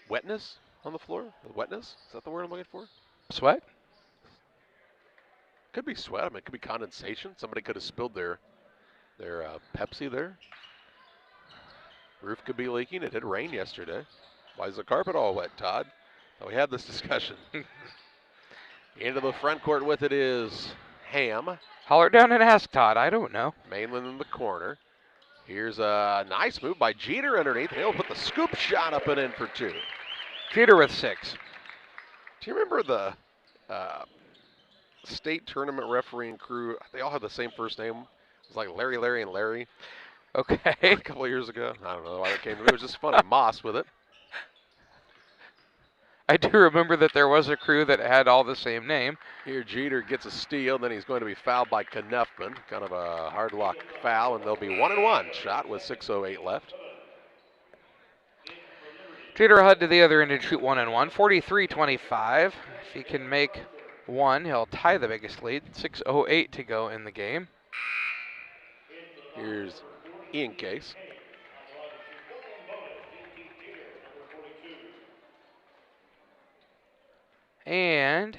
wetness on the floor. Wetness? Is that the word I'm looking for? Sweat? Could be sweat. I mean, it could be condensation. Somebody could have spilled their Pepsi there. Roof could be leaking. It did rain yesterday. Why is the carpet all wet, Todd? We had this discussion. Into the front court with it is Ham. Holler down and ask Todd. I don't know. Mainland in the corner. Here's a nice move by Jeter underneath. He'll put the scoop shot up and in for 2. Jeter with 6. Do you remember the state tournament refereeing crew? They all had the same first name. It was like Larry, and Larry. Okay. A couple of years ago. I don't know why that came to me. It was just funny. Moss with it. I do remember that there was a crew that had all the same name. Here Jeter gets a steal, then he's going to be fouled by Knuffman. Kind of a hard luck foul, and they'll be 1-1 shot with 6:08 left. Jeter will head to the other end and shoot 1-1. 43-25. If he can make one, he'll tie the biggest lead. 6:08 to go in the game. Here's Ian Case. And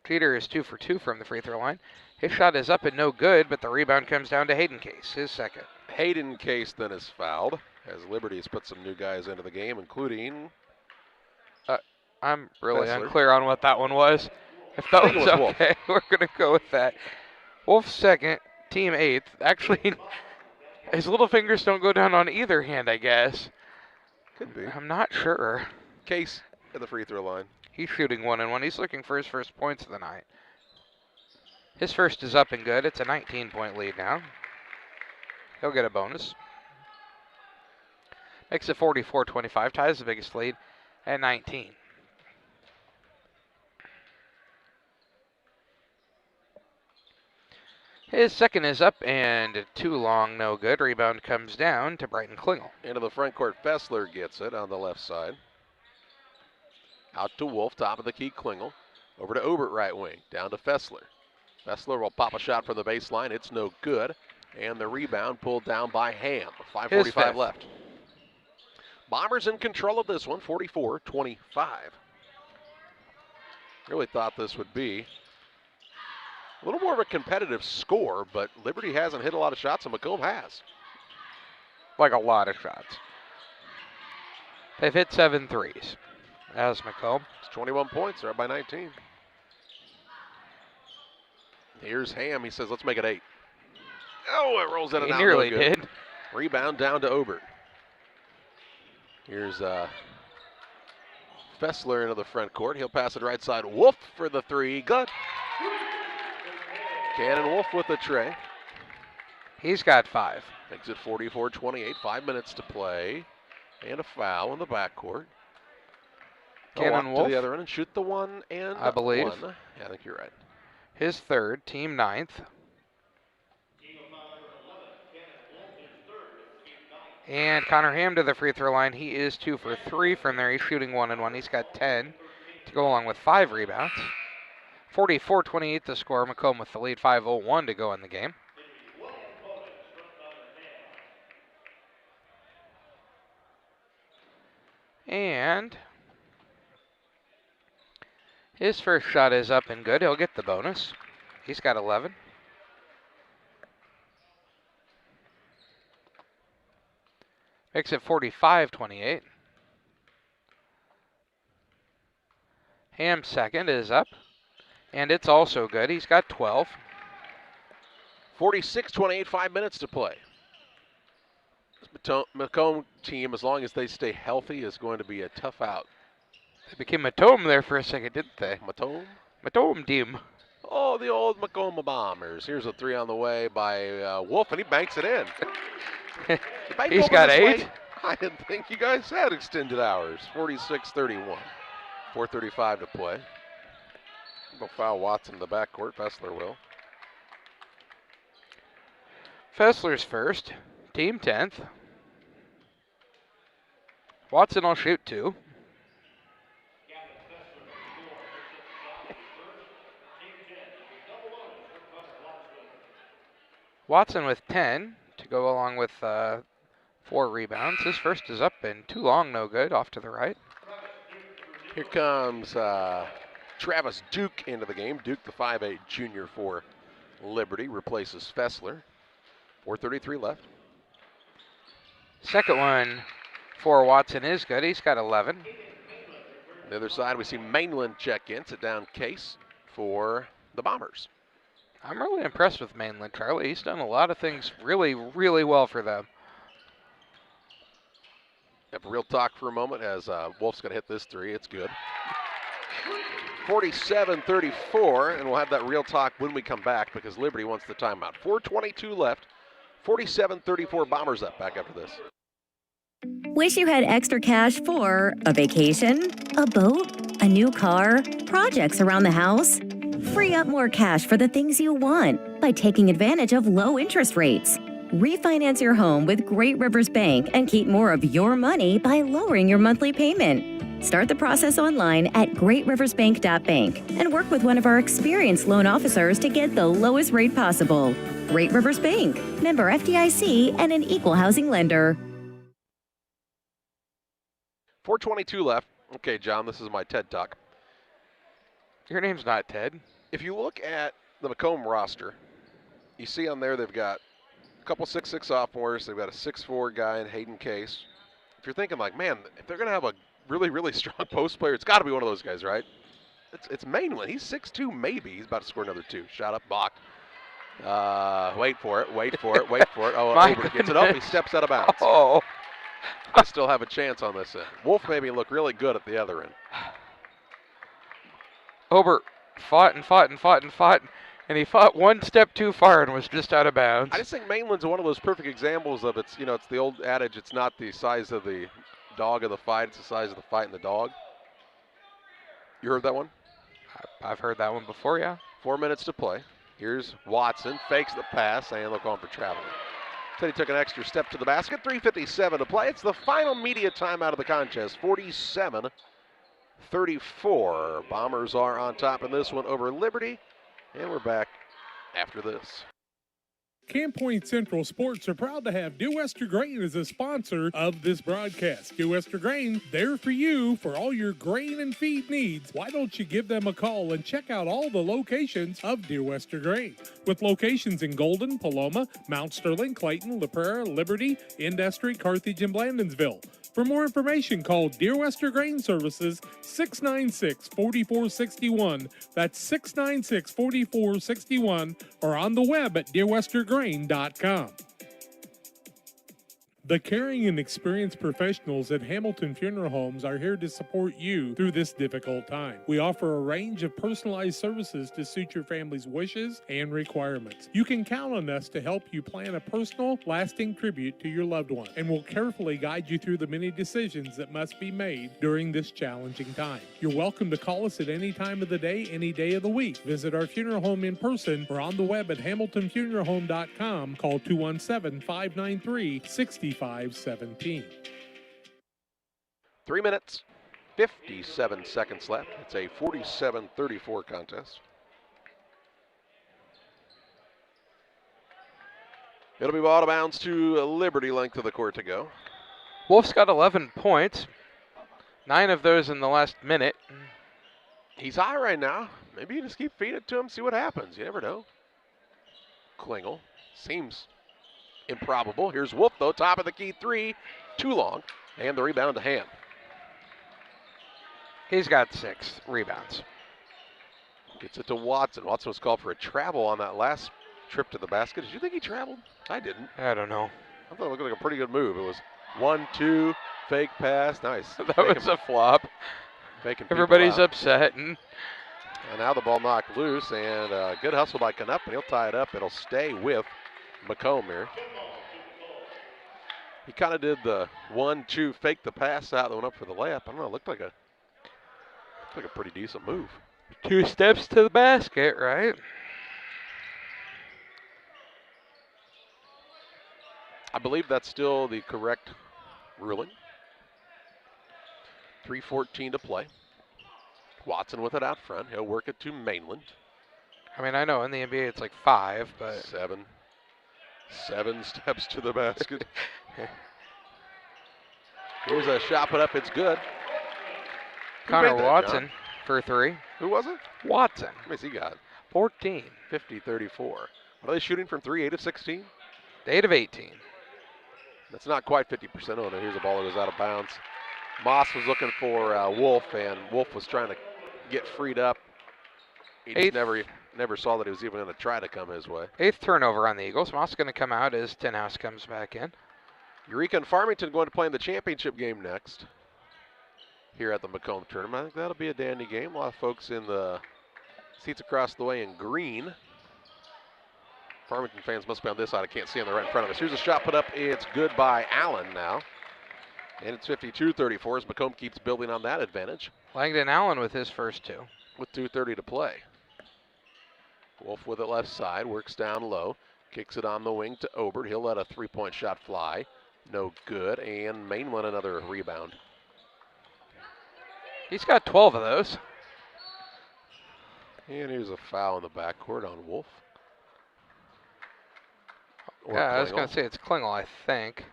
Jeter is 2 for 2 from the free throw line. His shot is up and no good, but the rebound comes down to Hayden Case, his second. Hayden Case then is fouled, as Liberty has put some new guys into the game, including... I'm really Fessler. unclear on what that one was. If that was okay, we're going to go with that. Wolf second, team 8th. Actually, his little fingers don't go down on either hand, I guess. Could be. I'm not sure. Case at the free throw line. He's shooting 1-1. He's looking for his first points of the night. His first is up and good. It's a 19-point lead now. He'll get a bonus. Makes it 44-25. Ties the biggest lead at 19. His second is up and too long, no good. Rebound comes down to Brighton Klingel. Into the front court, Fessler gets it on the left side. Out to Wolf, top of the key, Klingel. Over to Obert, right wing, down to Fessler. Fessler will pop a shot from the baseline. It's no good. And the rebound pulled down by Ham. 5:45 left. Bombers in control of this one, 44-25. Really thought this would be a little more of a competitive score, but Liberty hasn't hit a lot of shots, and Macomb has. Like a lot of shots. They've hit 7 threes. As Macomb. It's 21 points. They're up by 19. Here's Ham. He says, let's make it 8. Oh, it rolls in and out. He nearly no good. did. Rebound down to Obert. Here's Fessler into the front court. He'll pass it right side. Wolf for the 3. Good. Cannon Wolf with the tray. He's got 5. Makes it 44-28. 5 minutes to play. And a foul in the backcourt. Cannon Wolf to the other end and shoot the 1 and I believe. 1. Yeah, I think you're right. His third, team 9th. And Connor Ham to the free throw line. He is 2 for 3 from there. He's shooting 1-1. He's got 10 to go along with 5 rebounds. 44-28 the score. Macomb with the lead. 5:01 to go in the game. And his first shot is up and good. He'll get the bonus. He's got 11. Makes it 45-28. Ham's second is up, and it's also good. He's got 12. 46-28, 5 minutes to play. This Macomb team, as long as they stay healthy, is going to be a tough out. They became Macomb there for a second, didn't they? Macomb? Macomb team. Oh, the old Macomb Bombers. Here's a 3 on the way by Wolf, and he banks it in. He's got 8. I didn't think you guys had extended hours. 46-31. 4:35 to play. We'll foul Watson in the backcourt. Fessler will. Fessler's first. Team 10th. Watson will shoot 2. Watson with 10 to go along with 4 rebounds. His first is up and too long, no good, off to the right. Here comes Travis Duke into the game. Duke, the 5'8 junior for Liberty, replaces Fessler. 4:33 left. Second one for Watson is good. He's got 11. On the other side, we see Mainland check in, sit down Case for the Bombers. I'm really impressed with Mainland, Charlie. He's done a lot of things really, really well for them. Have real talk for a moment as Wolf's going to hit this 3. It's good. 47-34, and we'll have that real talk when we come back because Liberty wants the timeout. 4:22 left. 47-34 Bombers up. Back after this. Wish you had extra cash for a vacation, a boat, a new car, projects around the house? Free up more cash for the things you want by taking advantage of low interest rates. Refinance your home with Great Rivers Bank and keep more of your money by lowering your monthly payment. Start the process online at greatriversbank.bank and work with one of our experienced loan officers to get the lowest rate possible. Great Rivers Bank, member FDIC, and an equal housing lender. 4:22 left. Okay, John, this is my TED Talk. Your name's not Ted. If you look at the Macomb roster, you see on there they've got a couple 6'6 sophomores. They've got a 6'4 guy in Hayden Case. If you're thinking like, man, if they're going to have a really, really strong post player, it's got to be one of those guys, right? It's Mainland. He's 6'2", maybe. He's about to score another 2. Shot up, blocked. Wait for it, wait for it, wait for it. Oh, Ober gets it up. He steps out of bounds. Oh. I still have a chance on this end. Wolf made me look really good at the other end. Ober fought and fought and fought and fought, and he fought one step too far and was just out of bounds. I just think Mainland's one of those perfect examples of it's the old adage, it's not the size of the dog of the fight, it's the size of the fight and the dog. You heard that one? I've heard that one before, yeah. 4 minutes to play. Here's Watson, fakes the pass, and they'll call him for traveling. Said he took an extra step to the basket. 3:57 to play. It's the final media timeout of the contest. 47-34. Bombers are on top in this one over Liberty, and we're back after this. Camp Point Central Sports are proud to have Dear Wester Grain as a sponsor of this broadcast. Dear Wester Grain, there for you for all your grain and feed needs. Why don't you give them a call and check out all the locations of Dear Wester Grain? With locations in Golden, Paloma, Mount Sterling, Clayton, La Prairie, Liberty, Industry, Carthage, and Blandonsville. For more information, call Dear Wester Grain Services 696-4461. That's 696-4461, or on the web at dearwestergrain.com. The caring and experienced professionals at Hamilton Funeral Homes are here to support you through this difficult time. We offer a range of personalized services to suit your family's wishes and requirements. You can count on us to help you plan a personal, lasting tribute to your loved one, and we'll carefully guide you through the many decisions that must be made during this challenging time. You're welcome to call us at any time of the day, any day of the week. Visit our funeral home in person or on the web at hamiltonfuneralhome.com. Call 217-593-6517. 3 minutes, 57 seconds left. It's a 47-34 contest. It'll be ball out of bounds to Liberty, length of the court to go. Wolf's got 11 points, 9 of those in the last minute. He's high right now. Maybe you just keep feeding it to him, see what happens. You never know. Klingel seems improbable. Here's Wolf, though, top of the key 3, too long, and the rebound to Ham. He's got 6 rebounds. Gets it to Watson. Watson was called for a travel on that last trip to the basket. Did you think he traveled? I didn't. I don't know. I thought it looked like a pretty good move. It was 1-2, fake pass. Nice. That was a flop. Everybody's upset. And now the ball knocked loose, and good hustle by Knupp, and he'll tie it up. It'll stay with Macomb here. He kind of did the 1-2 fake the pass out that went up for the layup. I don't know, it looked like a pretty decent move. 2 steps to the basket, right? I believe that's still the correct ruling. 3:14 to play. Watson with it out front. He'll work it to Mainland. I mean, I know in the NBA it's like 5, but 7 steps to the basket. Here's a shot put up. It's good. Connor Watson for 3. Who was it? Watson. How many has he got? 14. 50-34. What are they shooting from 3? 8 of 16? 8 of 18. That's not quite 50%. Oh, no, here's a ball that goes out of bounds. Moss was looking for Wolf, and Wolf was trying to get freed up. He just never saw that he was even going to try to come his way. 8th turnover on the Eagles. Moss going to come out as Tenhouse comes back in. Eureka and Farmington going to play in the championship game next here at the Macomb tournament. I think that'll be a dandy game. A lot of folks in the seats across the way in green. Farmington fans must be on this side. I can't see them. They're right in front of us. Here's a shot put up. It's good by Allen now. And it's 52-34 as Macomb keeps building on that advantage. Langdon Allen with his first 2. With 2:30 to play. Wolf with it left side. Works down low. Kicks it on the wing to Obert. He'll let a 3-point shot fly. No good. And Mainland another rebound. He's got 12 of those. And here's a foul in the backcourt on Wolf. Or Yeah, I was Klingel. going to say it's Klingel, I think.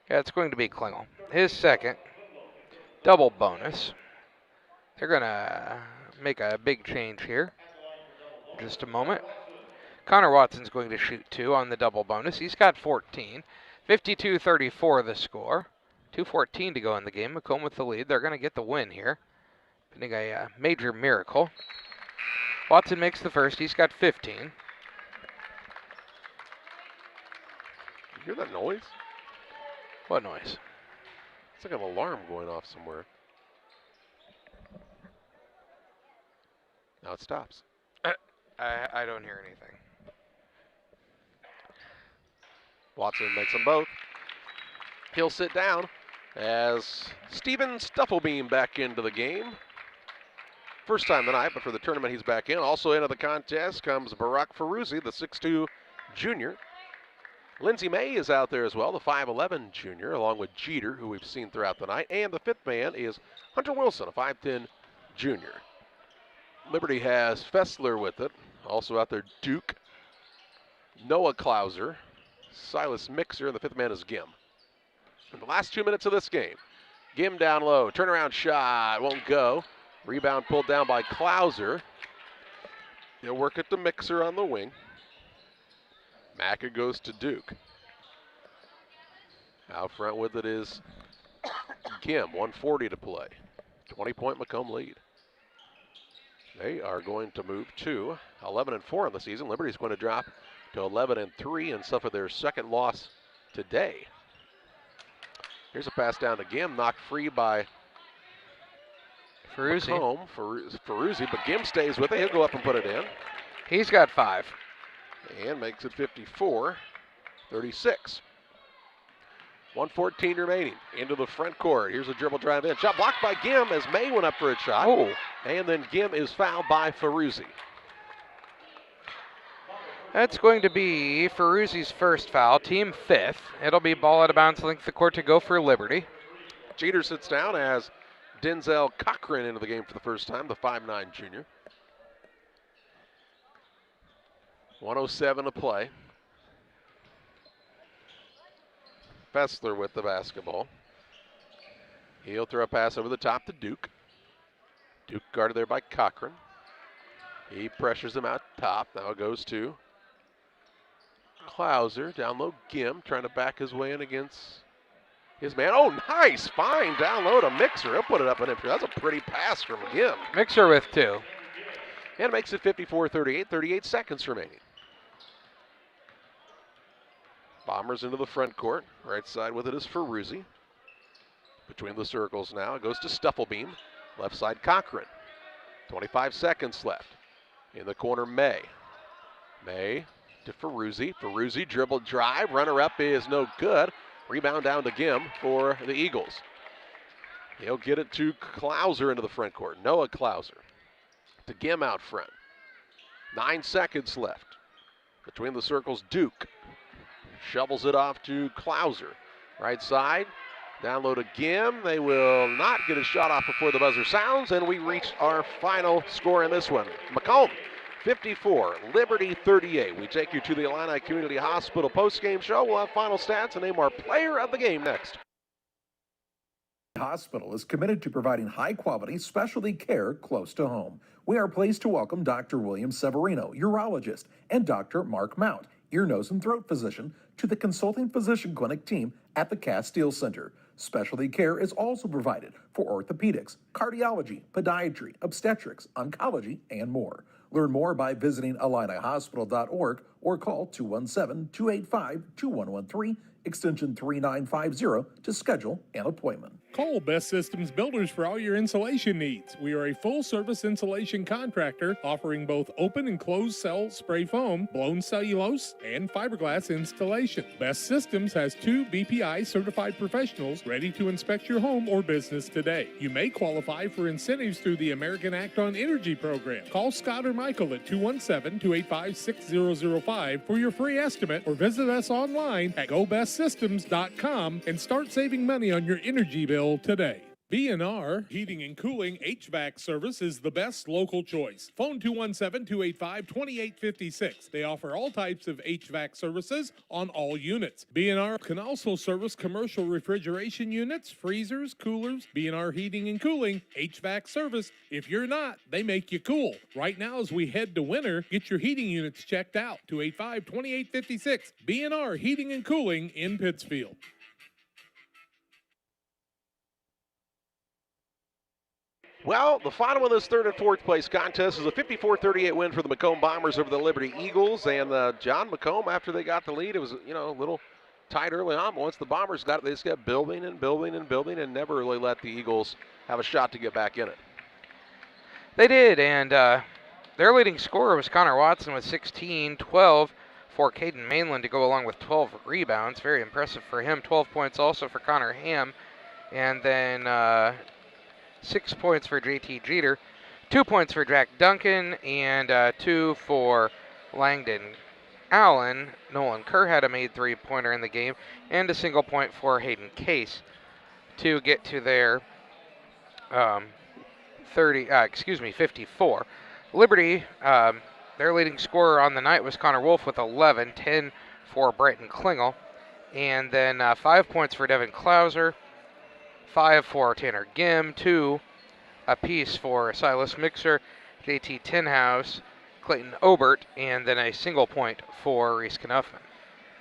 Yeah, it's going to be Klingel. His second. Double bonus. They're going to make a big change here. In just a moment. Connor Watson's going to shoot 2 on the double bonus. He's got 14. 52-34 the score. 2:14 to go in the game. Macomb with the lead. They're going to get the win here. Pending a major miracle. Watson makes the first. He's got 15. You hear that noise? What noise? It's like an alarm going off somewhere. Now it stops. I don't hear anything. Watson makes them both. He'll sit down as Steven Stufflebeam back into the game. First time tonight, but for the tournament he's back in. Also into the contest comes Barack Feruzzi, the 6'2 junior. Lindsey May is out there as well, the 5'11 junior, along with Jeter, who we've seen throughout the night. And the 5th man is Hunter Wilson, a 5'10 junior. Liberty has Fessler with it. Also out there, Duke, Noah Klauser, Silas Mixer, and the 5th man is Gim. In the last 2 minutes of this game, Gim down low, turnaround shot, won't go. Rebound pulled down by Klauser. He'll work it to Mixer on the wing. Macca goes to Duke. Out front with it is Gim, 1:40 to play. 20-point Macomb lead. They are going to move to 11-4 on the season. Liberty's going to drop to 11-3 and suffer their second loss today. Here's a pass down to Gim, knocked free by Feruzzi. Macomb, Feruzzi, but Gim stays with it. He'll go up and put it in. He's got 5. And makes it 54-36. 1:14 remaining. Into the front court. Here's a dribble drive in. Shot blocked by Gim as May went up for a shot. Oh. And then Gim is fouled by Feruzzi. That's going to be Feruzzi's first foul, team 5th. It'll be ball out of bounds, length of the court to go for Liberty. Jeter sits down as Denzel Cochran into the game for the first time, the 5'9 junior. 1:07 to play. Fessler with the basketball. He'll throw a pass over the top to Duke. Duke guarded there by Cochran. He pressures him out top. Now it goes to Klauser. Down low, Gim trying to back his way in against his man. Oh, nice find down low to Mixer. He'll put it up and in. That's a pretty pass from Gim. Mixer with 2. And it makes it 54-38, 38 seconds remaining. Bombers into the front court. Right side with it is Feruzzi. Between the circles now. It goes to Stufflebeam. Left side Cochran. 25 seconds left. In the corner, May. May to Feruzzi. Feruzzi dribble drive. Runner up is no good. Rebound down to Gim for the Eagles. He'll get it to Klauser into the front court. Noah Klauser to Gim out front. 9 seconds left. Between the circles, Duke shovels it off to Klauser. Right side, down low to Gim. They will not get a shot off before the buzzer sounds, and we reach our final score in this one. Macomb 54, Liberty 38. We take you to the Illini Community Hospital postgame show. We'll have final stats and name our player of the game next. Hospital is committed to providing high-quality specialty care close to home. We are pleased to welcome Dr. William Severino, urologist, and Dr. Mark Mount, ear, nose, and throat physician, to the consulting physician clinic team at the Castile Center. Specialty care is also provided for orthopedics, cardiology, podiatry, obstetrics, oncology, and more. Learn more by visiting IlliniHospital.org or call 217-285-2113, extension 3950 to schedule an appointment. Call Best Systems Builders for all your insulation needs. We are a full-service insulation contractor offering both open and closed cell spray foam, blown cellulose, and fiberglass installation. Best Systems has 2 BPI certified professionals ready to inspect your home or business today. You may qualify for incentives through the American Act on Energy program. Call Scott or Michael at 217-285-6005 for your free estimate, or visit us online at gobestsystems.com and start saving money on your energy bill today. B&R Heating and Cooling HVAC service is the best local choice. Phone 217-285-2856. They offer all types of HVAC services on all units. B&R can also service commercial refrigeration units, freezers, coolers. B&R Heating and Cooling HVAC service. If you're not, they make you cool. Right now, as we head to winter, get your heating units checked out. 285-2856. B&R Heating and Cooling in Pittsfield. Well, the final of this third and fourth place contest is a 54-38 win for the Macomb Bombers over the Liberty Eagles. And John Macomb, after they got the lead, it was, a little tight early on. But once the Bombers got it, they just kept building and building and building and never really let the Eagles have a shot to get back in it. They did, and their leading scorer was Connor Watson with 16, 12 for Caden Mainland to go along with 12 rebounds. Very impressive for him. 12 points also for Connor Ham. And then 6 points for JT Jeter, 2 points for Jack Duncan, and 2 for Langdon Allen. Nolan Kerr had a made three-pointer in the game, and a single point for Hayden Case to get to their 54. Liberty, their leading scorer on the night was Connor Wolf with 11, 10 for Bretton Klingel, and then 5 points for Devin Klauser, 5 for Tanner Gim, 2 apiece for Silas Mixer, JT Tinhouse, Clayton Obert, and then a single point for Reese Knuffman.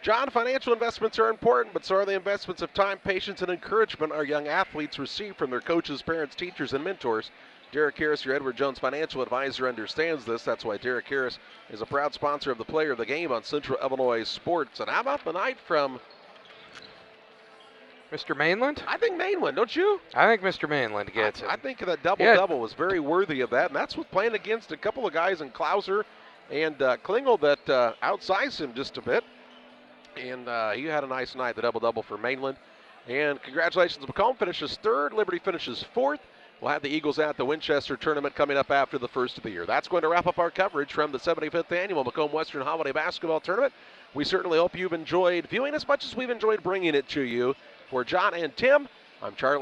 John, financial investments are important, but so are the investments of time, patience, and encouragement our young athletes receive from their coaches, parents, teachers, and mentors. Derek Harris, your Edward Jones financial advisor, understands this. That's why Derek Harris is a proud sponsor of the Player of the Game on Central Illinois Sports. And how about the night from Mr. Mainland? I think Mainland, don't you? I think Mr. Mainland gets it. I think that double-double was very worthy of that, and that's with playing against a couple of guys in Klauser and Klingel that outsized him just a bit. And he had a nice night, the double-double for Mainland. And congratulations, Macomb finishes third, Liberty finishes fourth. We'll have the Eagles at the Winchester tournament coming up after the first of the year. That's going to wrap up our coverage from the 75th Annual Macomb Western Holiday Basketball Tournament. We certainly hope you've enjoyed viewing as much as we've enjoyed bringing it to you. For John and Tim, I'm Charlie.